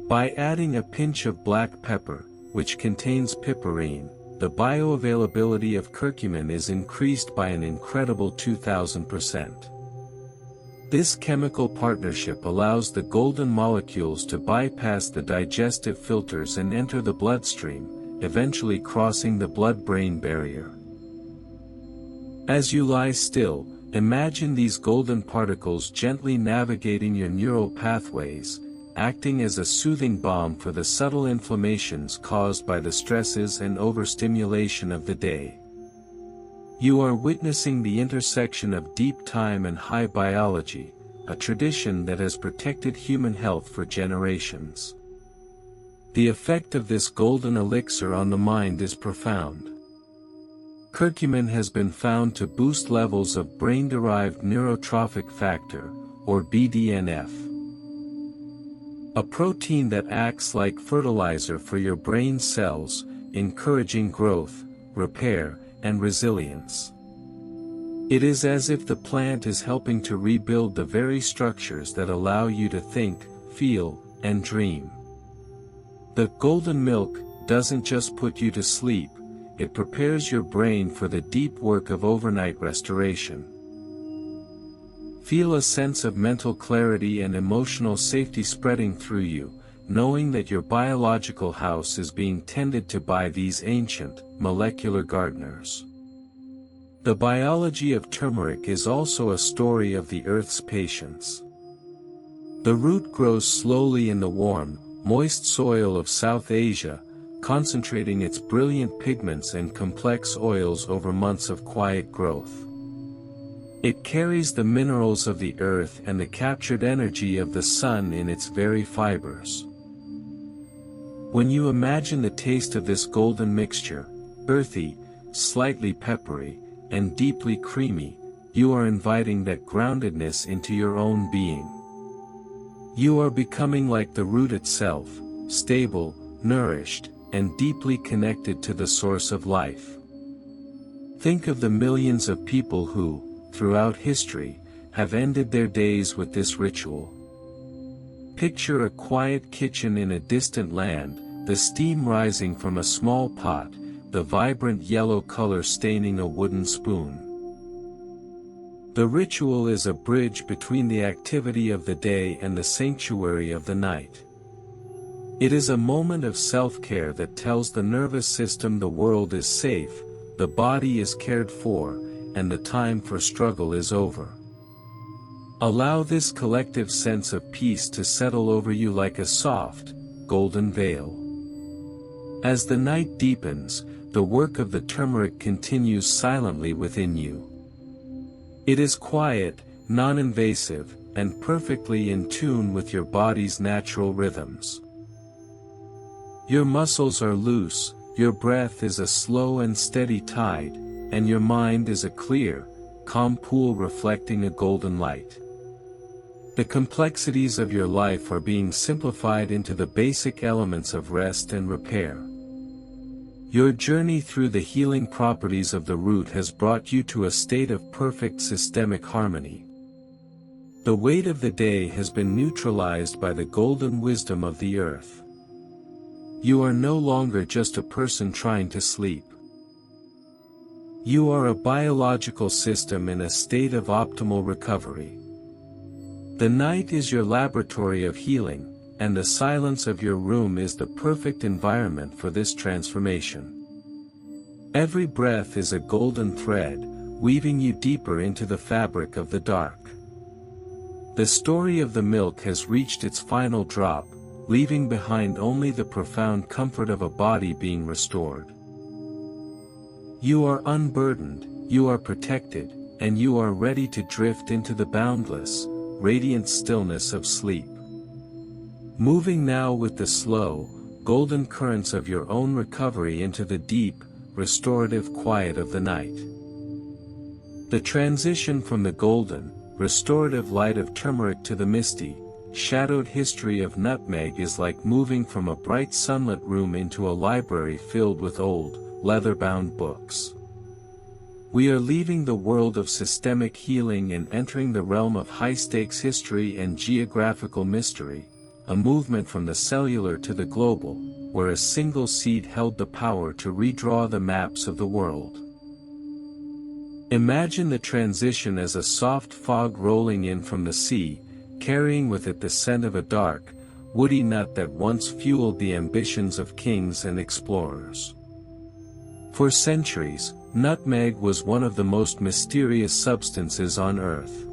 By adding a pinch of black pepper, which contains piperine, the bioavailability of curcumin is increased by an incredible 2000%. This chemical partnership allows the golden molecules to bypass the digestive filters and enter the bloodstream, eventually crossing the blood-brain barrier. As you lie still, imagine these golden particles gently navigating your neural pathways, acting as a soothing balm for the subtle inflammations caused by the stresses and overstimulation of the day. You are witnessing the intersection of deep time and high biology, a tradition that has protected human health for generations. The effect of this golden elixir on the mind is profound. Curcumin has been found to boost levels of brain-derived neurotrophic factor, or BDNF, a protein that acts like fertilizer for your brain cells, encouraging growth, repair, and resilience. It is as if the plant is helping to rebuild the very structures that allow you to think, feel, and dream. The golden milk doesn't just put you to sleep, it prepares your brain for the deep work of overnight restoration. Feel a sense of mental clarity and emotional safety spreading through you, knowing that your biological house is being tended to by these ancient, molecular gardeners. The biology of turmeric is also a story of the earth's patience. The root grows slowly in the warm, moist soil of South Asia, concentrating its brilliant pigments and complex oils over months of quiet growth. It carries the minerals of the earth and the captured energy of the sun in its very fibers. When you imagine the taste of this golden mixture, earthy, slightly peppery, and deeply creamy, you are inviting that groundedness into your own being. You are becoming like the root itself, stable, nourished, and deeply connected to the source of life. Think of the millions of people who, throughout history, have ended their days with this ritual. Picture a quiet kitchen in a distant land, the steam rising from a small pot, the vibrant yellow color staining a wooden spoon. The ritual is a bridge between the activity of the day and the sanctuary of the night. It is a moment of self-care that tells the nervous system the world is safe, the body is cared for, and the time for struggle is over. Allow this collective sense of peace to settle over you like a soft, golden veil. As the night deepens, the work of the turmeric continues silently within you. It is quiet, non-invasive, and perfectly in tune with your body's natural rhythms. Your muscles are loose, your breath is a slow and steady tide, and your mind is a clear, calm pool reflecting a golden light. The complexities of your life are being simplified into the basic elements of rest and repair. Your journey through the healing properties of the root has brought you to a state of perfect systemic harmony. The weight of the day has been neutralized by the golden wisdom of the earth. You are no longer just a person trying to sleep. You are a biological system in a state of optimal recovery. The night is your laboratory of healing, and the silence of your room is the perfect environment for this transformation. Every breath is a golden thread, weaving you deeper into the fabric of the dark. The story of the milk has reached its final drop, leaving behind only the profound comfort of a body being restored. You are unburdened, you are protected, and you are ready to drift into the boundless, radiant stillness of sleep. Moving now with the slow, golden currents of your own recovery into the deep, restorative quiet of the night. The transition from the golden, restorative light of turmeric to the misty, shadowed history of nutmeg is like moving from a bright sunlit room into a library filled with old, leather-bound books. We are leaving the world of systemic healing and entering the realm of high-stakes history and geographical mystery, a movement from the cellular to the global, where a single seed held the power to redraw the maps of the world. Imagine the transition as a soft fog rolling in from the sea, carrying with it the scent of a dark, woody nut that once fueled the ambitions of kings and explorers. For centuries, nutmeg was one of the most mysterious substances on Earth.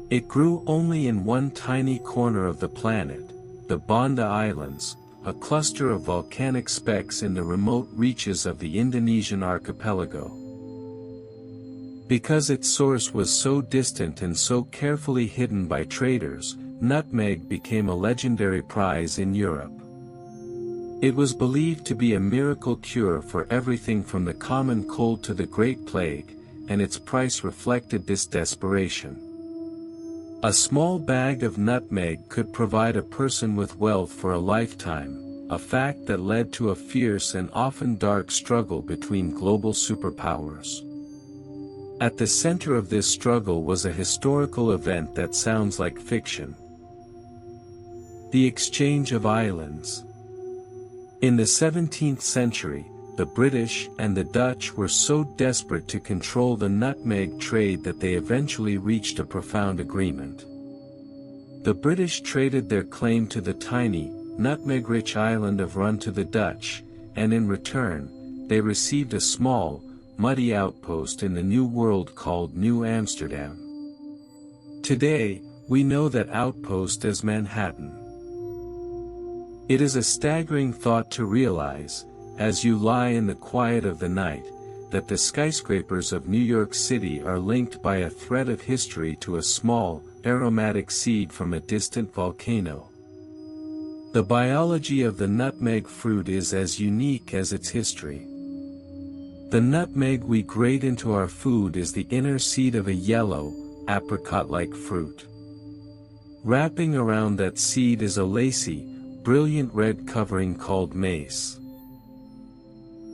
It grew only in one tiny corner of the planet, the Banda Islands, a cluster of volcanic specks in the remote reaches of the Indonesian archipelago. Because its source was so distant and so carefully hidden by traders, nutmeg became a legendary prize in Europe. It was believed to be a miracle cure for everything from the common cold to the Great Plague, and its price reflected this desperation. A small bag of nutmeg could provide a person with wealth for a lifetime, a fact that led to a fierce and often dark struggle between global superpowers. At the center of this struggle was a historical event that sounds like fiction. The exchange of islands. In the 17th century, the British and the Dutch were so desperate to control the nutmeg trade that they eventually reached a profound agreement. The British traded their claim to the tiny, nutmeg-rich island of Run to the Dutch, and in return, they received a small, muddy outpost in the New World called New Amsterdam. Today, we know that outpost as Manhattan. It is a staggering thought to realize, as you lie in the quiet of the night, that the skyscrapers of New York City are linked by a thread of history to a small, aromatic seed from a distant volcano. The biology of the nutmeg fruit is as unique as its history. The nutmeg we grate into our food is the inner seed of a yellow, apricot-like fruit. Wrapping around that seed is a lacy, brilliant red covering called mace.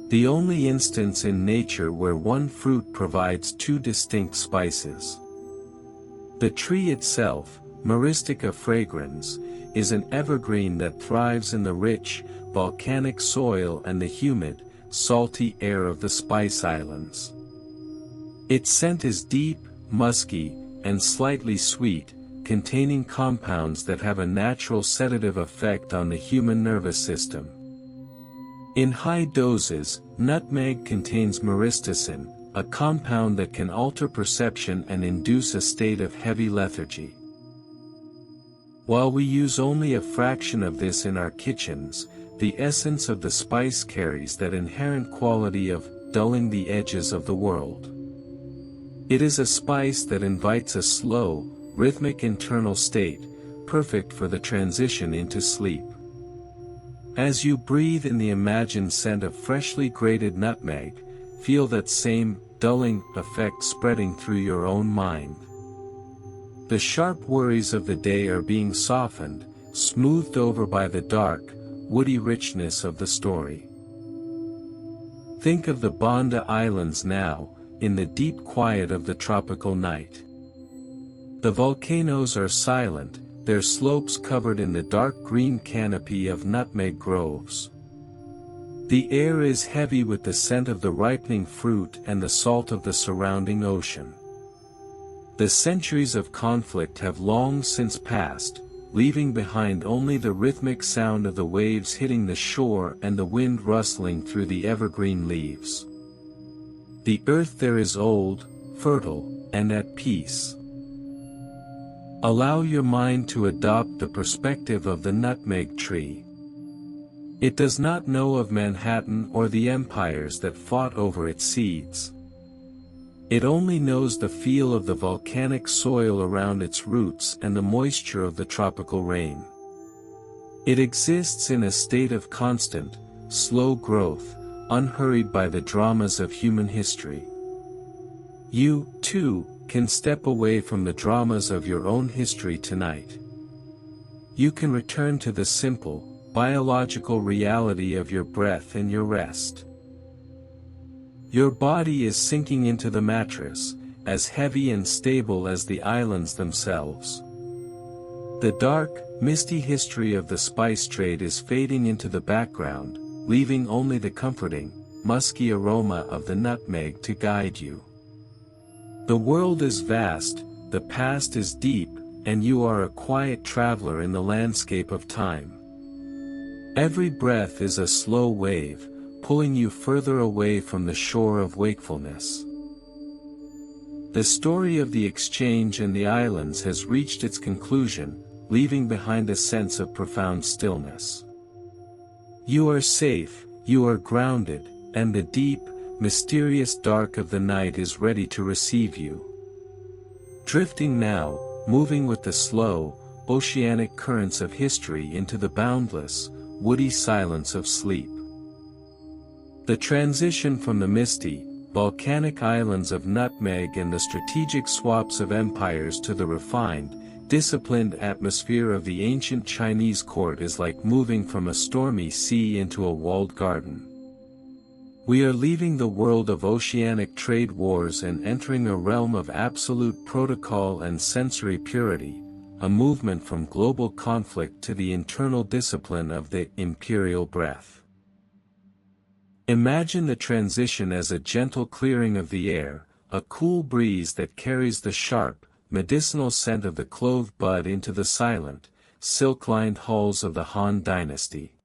The only instance in nature where one fruit provides two distinct spices. The tree itself, Myristica fragrans, is an evergreen that thrives in the rich, volcanic soil and the humid, salty air of the Spice Islands. Its scent is deep, musky, and slightly sweet, containing compounds that have a natural sedative effect on the human nervous system. In high doses, nutmeg contains myristicin, a compound that can alter perception and induce a state of heavy lethargy. While we use only a fraction of this in our kitchens, the essence of the spice carries that inherent quality of dulling the edges of the world. It is a spice that invites a slow, rhythmic internal state, perfect for the transition into sleep. As you breathe in the imagined scent of freshly grated nutmeg, feel that same, dulling effect spreading through your own mind. The sharp worries of the day are being softened, smoothed over by the dark, woody richness of the story. Think of the Banda Islands now, in the deep quiet of the tropical night. The volcanoes are silent, their slopes covered in the dark green canopy of nutmeg groves. The air is heavy with the scent of the ripening fruit and the salt of the surrounding ocean. The centuries of conflict have long since passed, leaving behind only the rhythmic sound of the waves hitting the shore and the wind rustling through the evergreen leaves. The earth there is old, fertile, and at peace. Allow your mind to adopt the perspective of the nutmeg tree. It does not know of Manhattan or the empires that fought over its seeds. It only knows the feel of the volcanic soil around its roots and the moisture of the tropical rain. It exists in a state of constant, slow growth, unhurried by the dramas of human history. You, too, can step away from the dramas of your own history tonight. you can return to the simple, biological reality of your breath and your rest. Your body is sinking into the mattress, as heavy and stable as the islands themselves. The dark, misty history of the spice trade is fading into the background, leaving only the comforting, musky aroma of the nutmeg to guide you. The world is vast, the past is deep, and you are a quiet traveler in the landscape of time. Every breath is a slow wave, pulling you further away from the shore of wakefulness. The story of the exchange and the islands has reached its conclusion, leaving behind a sense of profound stillness. You are safe, you are grounded, and the deep, mysterious dark of the night is ready to receive you. Drifting now, moving with the slow, oceanic currents of history into the boundless, woody silence of sleep. The transition from the misty, volcanic islands of Nutmeg and the strategic swaps of empires to the refined, disciplined atmosphere of the ancient Chinese court is like moving from a stormy sea into a walled garden. We are leaving the world of oceanic trade wars and entering a realm of absolute protocol and sensory purity, a movement from global conflict to the internal discipline of the Imperial Breath. Imagine the transition as a gentle clearing of the air, a cool breeze that carries the sharp, medicinal scent of the clove bud into the silent, silk-lined halls of the Han dynasty.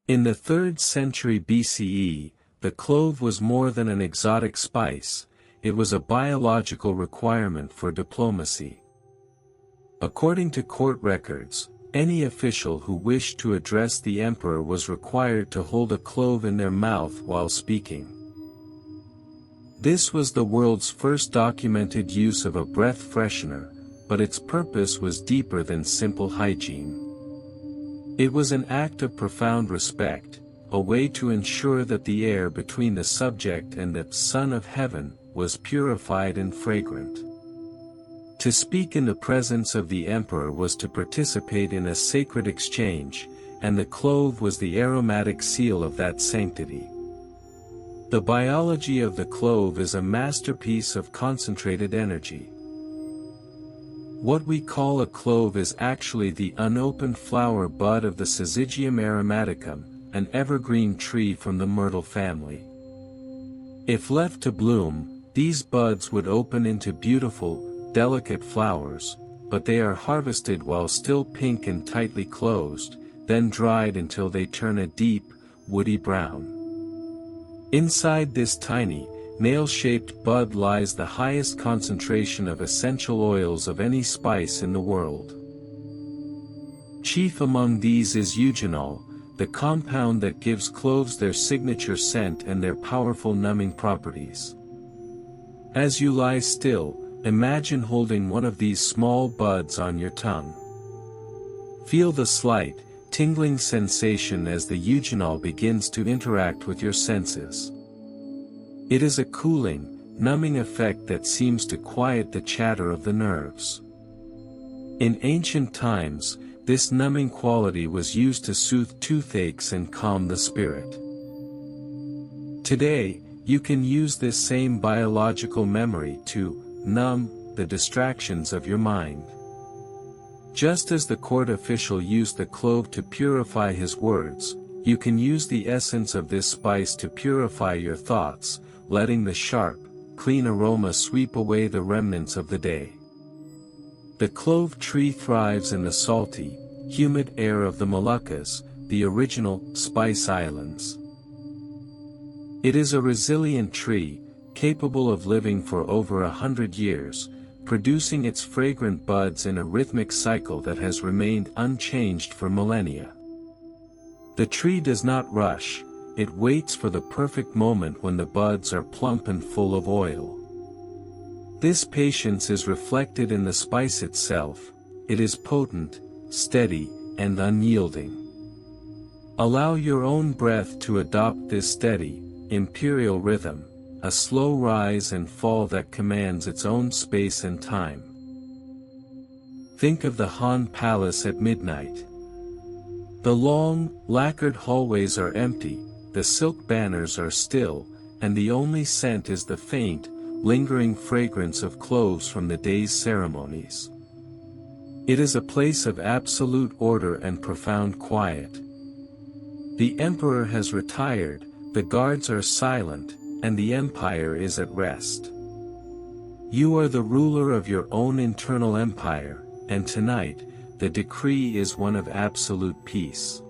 In the 3rd century BCE, the clove was more than an exotic spice, it was a biological requirement for diplomacy. According to court records, any official who wished to address the emperor was required to hold a clove in their mouth while speaking. This was the world's first documented use of a breath freshener, but its purpose was deeper than simple hygiene. It was an act of profound respect, a way to ensure that the air between the subject and the Son of Heaven was purified and fragrant. To speak in the presence of the emperor was to participate in a sacred exchange, and the clove was the aromatic seal of that sanctity. The biology of the clove is a masterpiece of concentrated energy. What we call a clove is actually the unopened flower bud of the Syzygium aromaticum, an evergreen tree from the myrtle family. If left to bloom, these buds would open into beautiful, delicate flowers, but they are harvested while still pink and tightly closed, then dried until they turn a deep, woody brown. Inside this tiny, nail-shaped bud lies the highest concentration of essential oils of any spice in the world. Chief among these is eugenol, the compound that gives cloves their signature scent and their powerful numbing properties. As you lie still, imagine holding one of these small buds on your tongue. Feel the slight, tingling sensation as the eugenol begins to interact with your senses. It is a cooling, numbing effect that seems to quiet the chatter of the nerves. In ancient times, this numbing quality was used to soothe toothaches and calm the spirit. Today, you can use this same biological memory to numb the distractions of your mind. Just as the court official used the clove to purify his words, you can use the essence of this spice to purify your thoughts, letting the sharp, clean aroma sweep away the remnants of the day. The clove tree thrives in the salty, humid air of the Moluccas, the original Spice Islands. It is a resilient tree, capable of living for over 100 years, producing its fragrant buds in a rhythmic cycle that has remained unchanged for millennia. The tree does not rush, it waits for the perfect moment when the buds are plump and full of oil. This patience is reflected in the spice itself, it is potent, steady, and unyielding. Allow your own breath to adopt this steady, imperial rhythm, a slow rise and fall that commands its own space and time. Think of the Han Palace at midnight. The long, lacquered hallways are empty, the silk banners are still, and the only scent is the faint, lingering fragrance of cloves from the day's ceremonies. It is a place of absolute order and profound quiet. The emperor has retired, the guards are silent, and the empire is at rest. You are the ruler of your own internal empire, and tonight, the decree is one of absolute peace.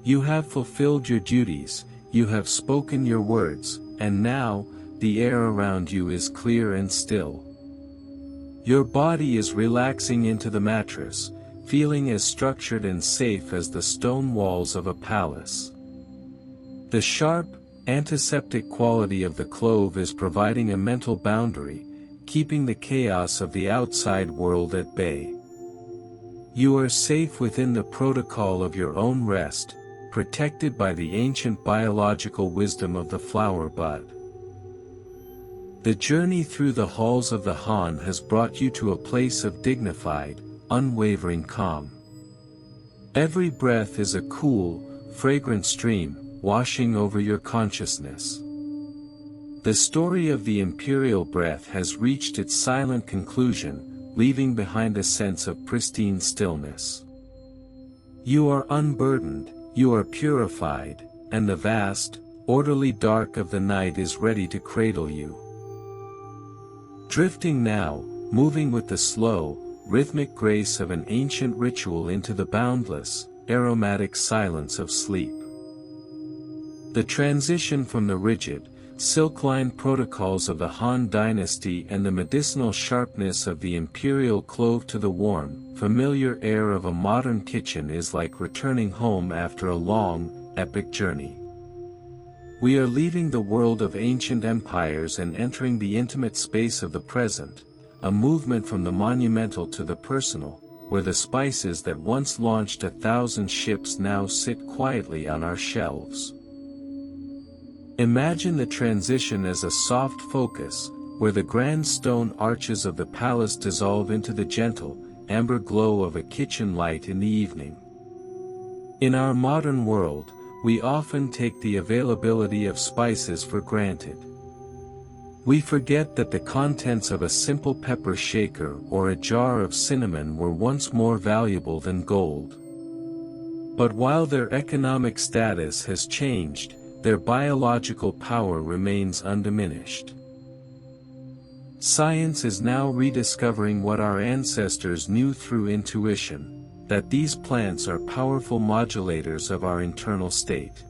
You have fulfilled your duties, you have spoken your words, and now, the air around you is clear and still. Your body is relaxing into the mattress, feeling as structured and safe as the stone walls of a palace. The sharp, antiseptic quality of the clove is providing a mental boundary, keeping the chaos of the outside world at bay. You are safe within the protocol of your own rest, protected by the ancient biological wisdom of the flower bud. The journey through the halls of the Han has brought you to a place of dignified, unwavering calm. Every breath is a cool, fragrant stream, washing over your consciousness. The story of the Imperial Breath has reached its silent conclusion, leaving behind a sense of pristine stillness. You are unburdened, you are purified, and the vast, orderly dark of the night is ready to cradle you. Drifting now, moving with the slow, rhythmic grace of an ancient ritual into the boundless, aromatic silence of sleep. The transition from the rigid, silk-lined protocols of the Han dynasty and the medicinal sharpness of the imperial clove to the warm, familiar air of a modern kitchen is like returning home after a long, epic journey. We are leaving the world of ancient empires and entering the intimate space of the present, a movement from the monumental to the personal, where the spices that once launched 1,000 ships now sit quietly on our shelves. Imagine the transition as a soft focus, where the grand stone arches of the palace dissolve into the gentle, amber glow of a kitchen light in the evening. In our modern world, we often take the availability of spices for granted. We forget that the contents of a simple pepper shaker or a jar of cinnamon were once more valuable than gold. But while their economic status has changed, their biological power remains undiminished. Science is now rediscovering what our ancestors knew through intuition, that these plants are powerful modulators of our internal state.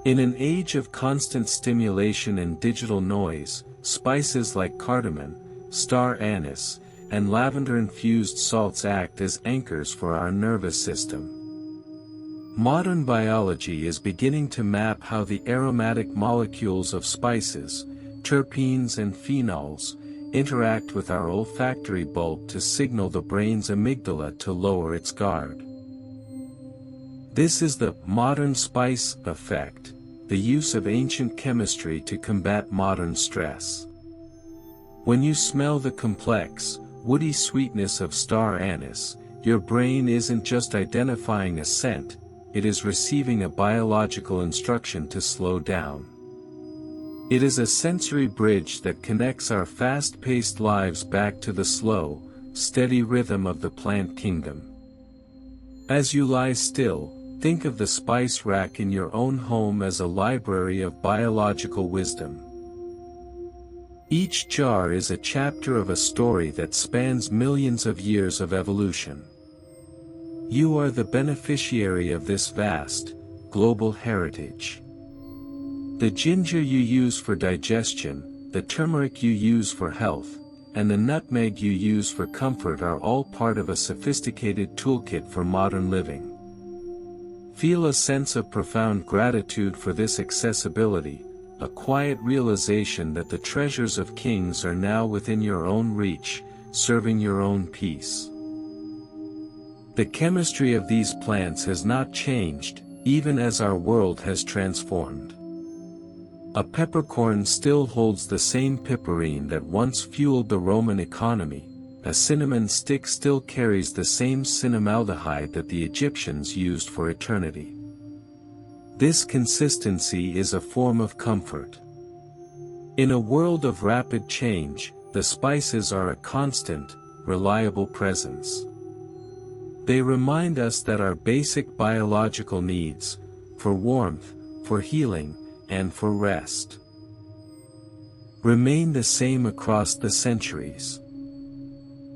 In an age of constant stimulation and digital noise, spices like cardamom, star anise, and lavender-infused salts act as anchors for our nervous system. Modern biology is beginning to map how the aromatic molecules of spices, terpenes and phenols, interact with our olfactory bulb to signal the brain's amygdala to lower its guard. This is the modern spice effect, the use of ancient chemistry to combat modern stress. When you smell the complex, woody sweetness of star anise, your brain isn't just identifying a scent, it is receiving a biological instruction to slow down. It is a sensory bridge that connects our fast-paced lives back to the slow, steady rhythm of the plant kingdom. As you lie still, think of the spice rack in your own home as a library of biological wisdom. Each jar is a chapter of a story that spans millions of years of evolution. You are the beneficiary of this vast, global heritage. The ginger you use for digestion, the turmeric you use for health, and the nutmeg you use for comfort are all part of a sophisticated toolkit for modern living. Feel a sense of profound gratitude for this accessibility, a quiet realization that the treasures of kings are now within your own reach, serving your own peace. The chemistry of these plants has not changed, even as our world has transformed. A peppercorn still holds the same piperine that once fueled the Roman economy, a cinnamon stick still carries the same cinnamaldehyde that the Egyptians used for eternity. This consistency is a form of comfort. In a world of rapid change, the spices are a constant, reliable presence. They remind us that our basic biological needs, for warmth, for healing, and for rest, remain the same across the centuries.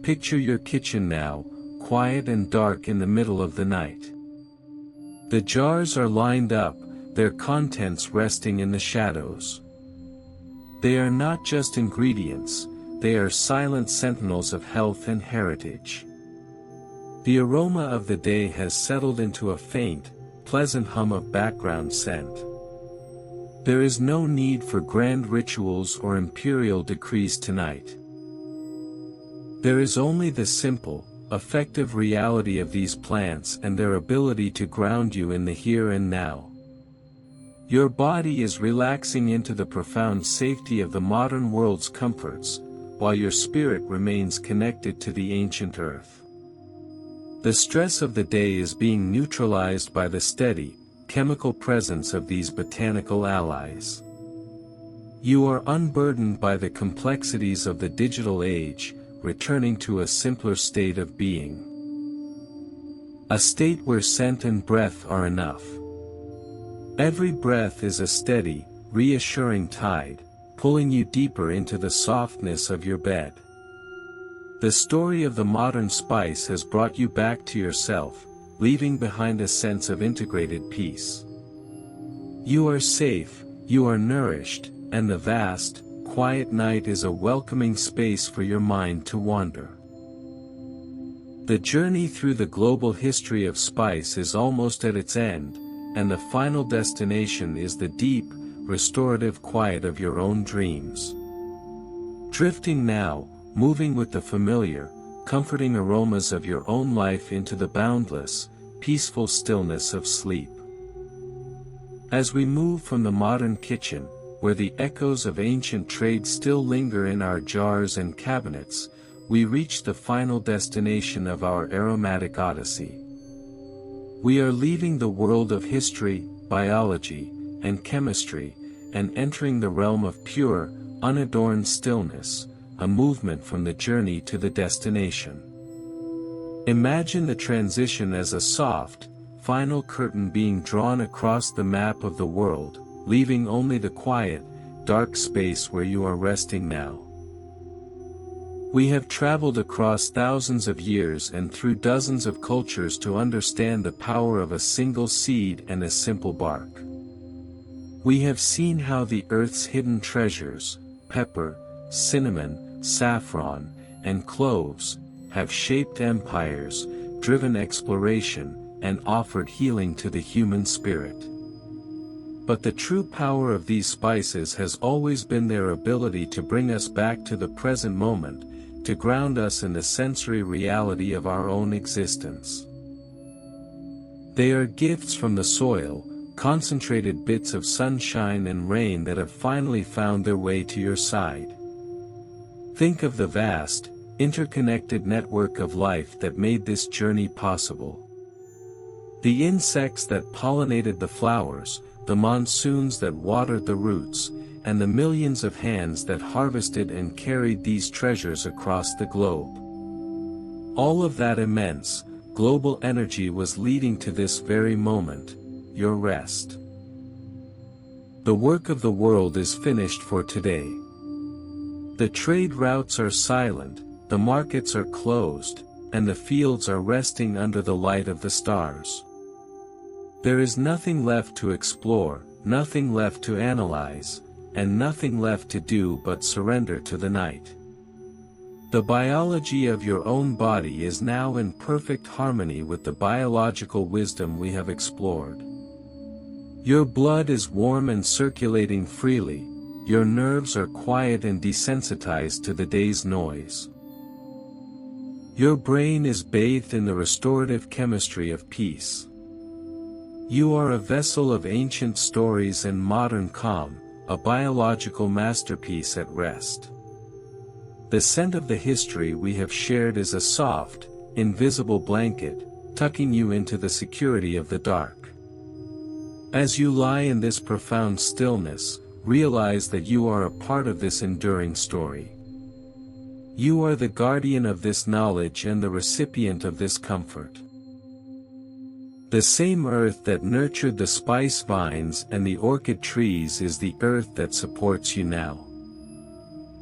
Picture your kitchen now, quiet and dark in the middle of the night. The jars are lined up, their contents resting in the shadows. They are not just ingredients, they are silent sentinels of health and heritage. The aroma of the day has settled into a faint, pleasant hum of background scent. There is no need for grand rituals or imperial decrees tonight. There is only the simple, effective reality of these plants and their ability to ground you in the here and now. Your body is relaxing into the profound safety of the modern world's comforts, while your spirit remains connected to the ancient earth. The stress of the day is being neutralized by the steady, chemical presence of these botanical allies. You are unburdened by the complexities of the digital age, returning to a simpler state of being. A state where scent and breath are enough. Every breath is a steady, reassuring tide, pulling you deeper into the softness of your bed. The story of the modern spice has brought you back to yourself, leaving behind a sense of integrated peace. You are safe, you are nourished, and the vast, quiet night is a welcoming space for your mind to wander. The journey through the global history of spice is almost at its end, and the final destination is the deep, restorative quiet of your own dreams. Drifting now, moving with the familiar, comforting aromas of your own life into the boundless, peaceful stillness of sleep. As we move from the modern kitchen, where the echoes of ancient trade still linger in our jars and cabinets, we reach the final destination of our aromatic odyssey. We are leaving the world of history, biology, and chemistry, and entering the realm of pure, unadorned stillness, a movement from the journey to the destination. Imagine the transition as a soft, final curtain being drawn across the map of the world, leaving only the quiet, dark space where you are resting now. We have traveled across thousands of years and through dozens of cultures to understand the power of a single seed and a simple bark. We have seen how the earth's hidden treasures, pepper, cinnamon, saffron, and cloves, have shaped empires, driven exploration, and offered healing to the human spirit. But the true power of these spices has always been their ability to bring us back to the present moment, to ground us in the sensory reality of our own existence. They are gifts from the soil, concentrated bits of sunshine and rain that have finally found their way to your side. Think of the vast, interconnected network of life that made this journey possible. The insects that pollinated the flowers, the monsoons that watered the roots, and the millions of hands that harvested and carried these treasures across the globe. All of that immense, global energy was leading to this very moment, your rest. The work of the world is finished for today. The trade routes are silent, the markets are closed, and the fields are resting under the light of the stars. There is nothing left to explore, nothing left to analyze, and nothing left to do but surrender to the night. The biology of your own body is now in perfect harmony with the biological wisdom we have explored. Your blood is warm and circulating freely, your nerves are quiet and desensitized to the day's noise. Your brain is bathed in the restorative chemistry of peace. You are a vessel of ancient stories and modern calm, a biological masterpiece at rest. The scent of the history we have shared is a soft, invisible blanket, tucking you into the security of the dark. As you lie in this profound stillness, realize that you are a part of this enduring story. You are the guardian of this knowledge and the recipient of this comfort. The same earth that nurtured the spice vines and the orchid trees is the earth that supports you now.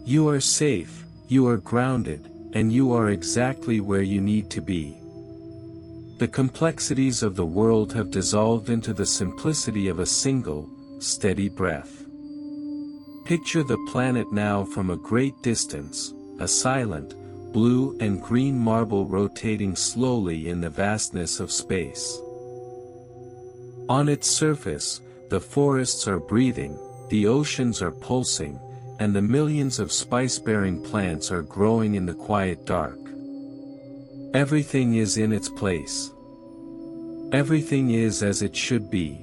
You are safe, you are grounded, and you are exactly where you need to be. The complexities of the world have dissolved into the simplicity of a single, steady breath. Picture the planet now from a great distance, a silent, blue and green marble rotating slowly in the vastness of space. On its surface, the forests are breathing, the oceans are pulsing, and the millions of spice-bearing plants are growing in the quiet dark. Everything is in its place. Everything is as it should be.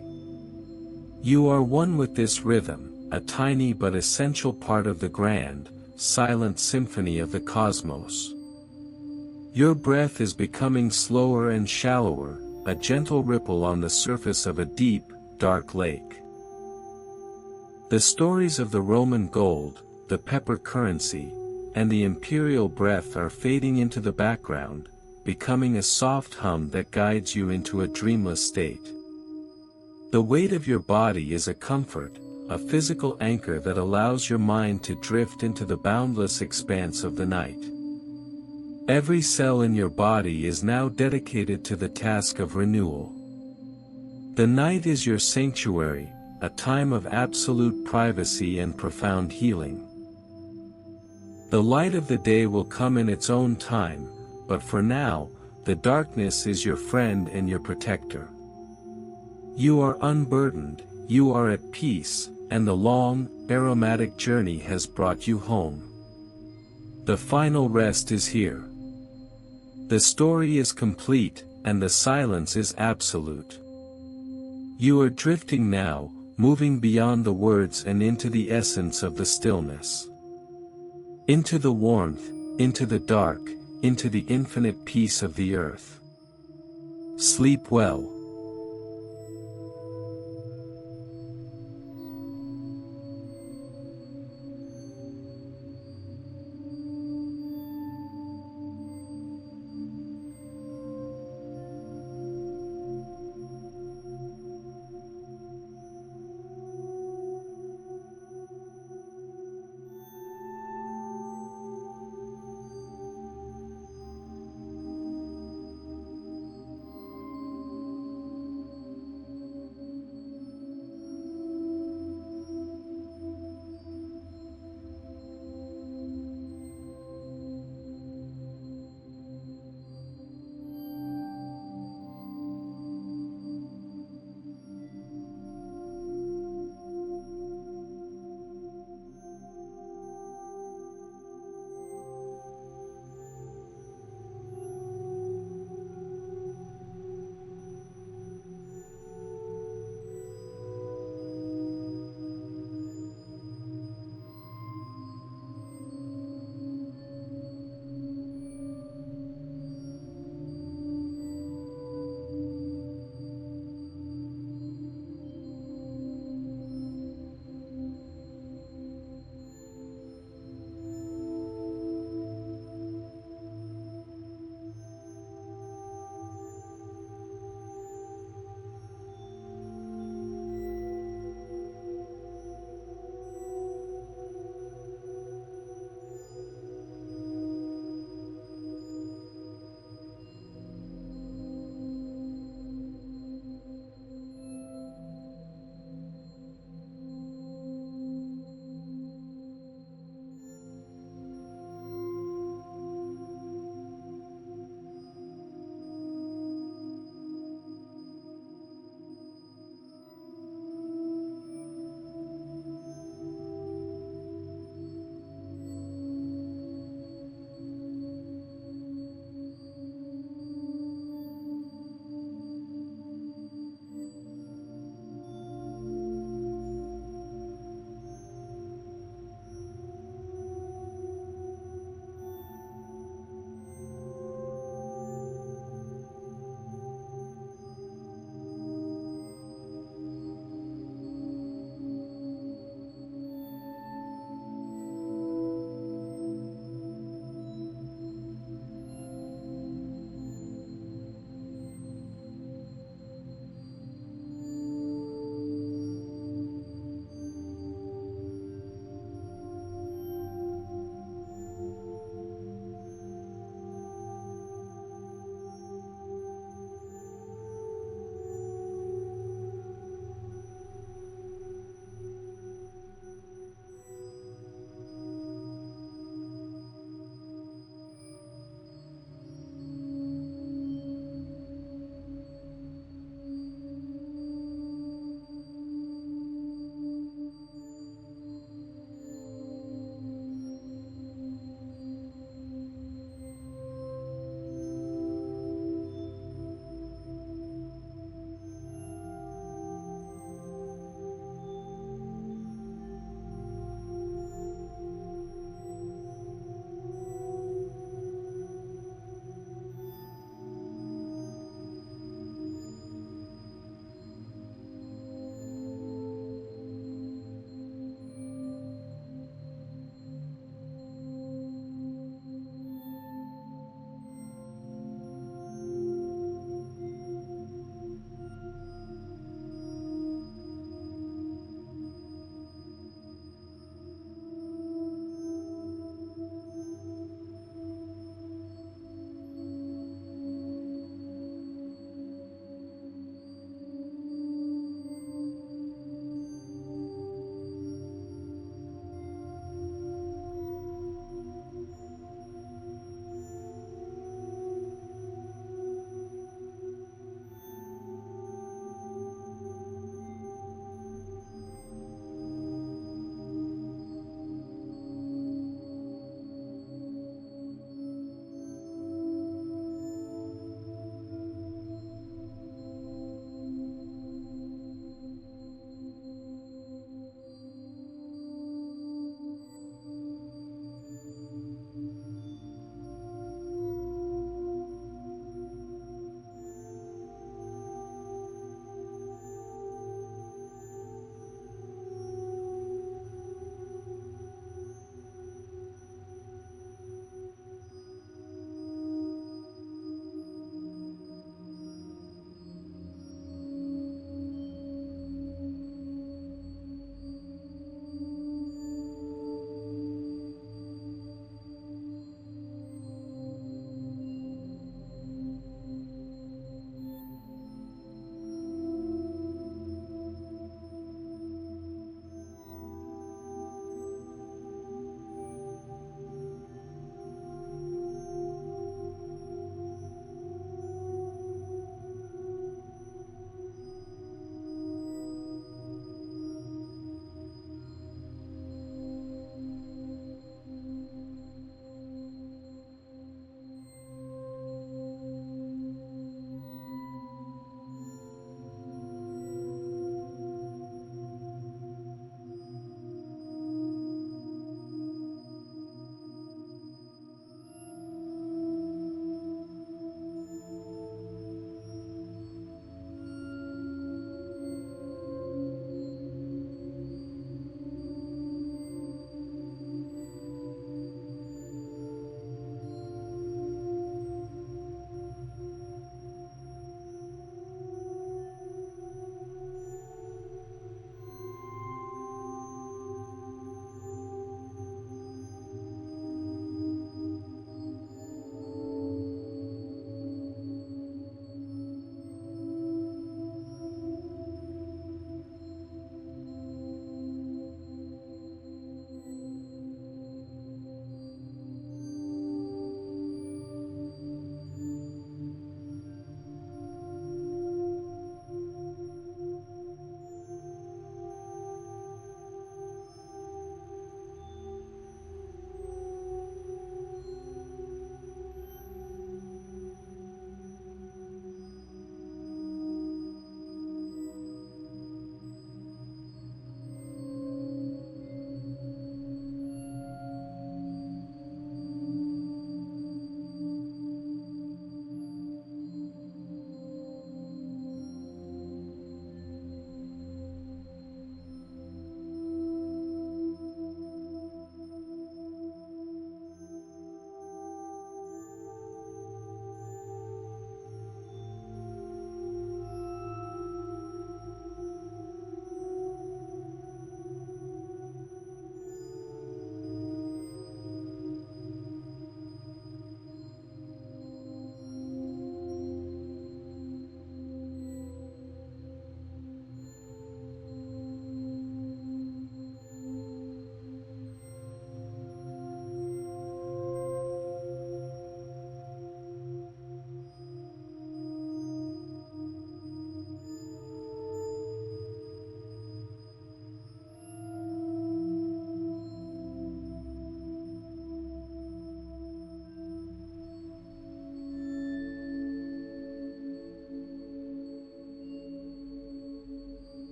You are one with this rhythm, a tiny but essential part of the grand, silent symphony of the cosmos. Your breath is becoming slower and shallower, a gentle ripple on the surface of a deep, dark lake. The stories of the Roman gold, the pepper currency, and the Imperial Breath are fading into the background, becoming a soft hum that guides you into a dreamless state. The weight of your body is a comfort, a physical anchor that allows your mind to drift into the boundless expanse of the night. Every cell in your body is now dedicated to the task of renewal. The night is your sanctuary, a time of absolute privacy and profound healing. The light of the day will come in its own time, but for now, the darkness is your friend and your protector. You are unburdened, you are at peace, and the long, aromatic journey has brought you home. The final rest is here. The story is complete, and the silence is absolute. You are drifting now, moving beyond the words and into the essence of the stillness. Into the warmth, into the dark, into the infinite peace of the earth. Sleep well.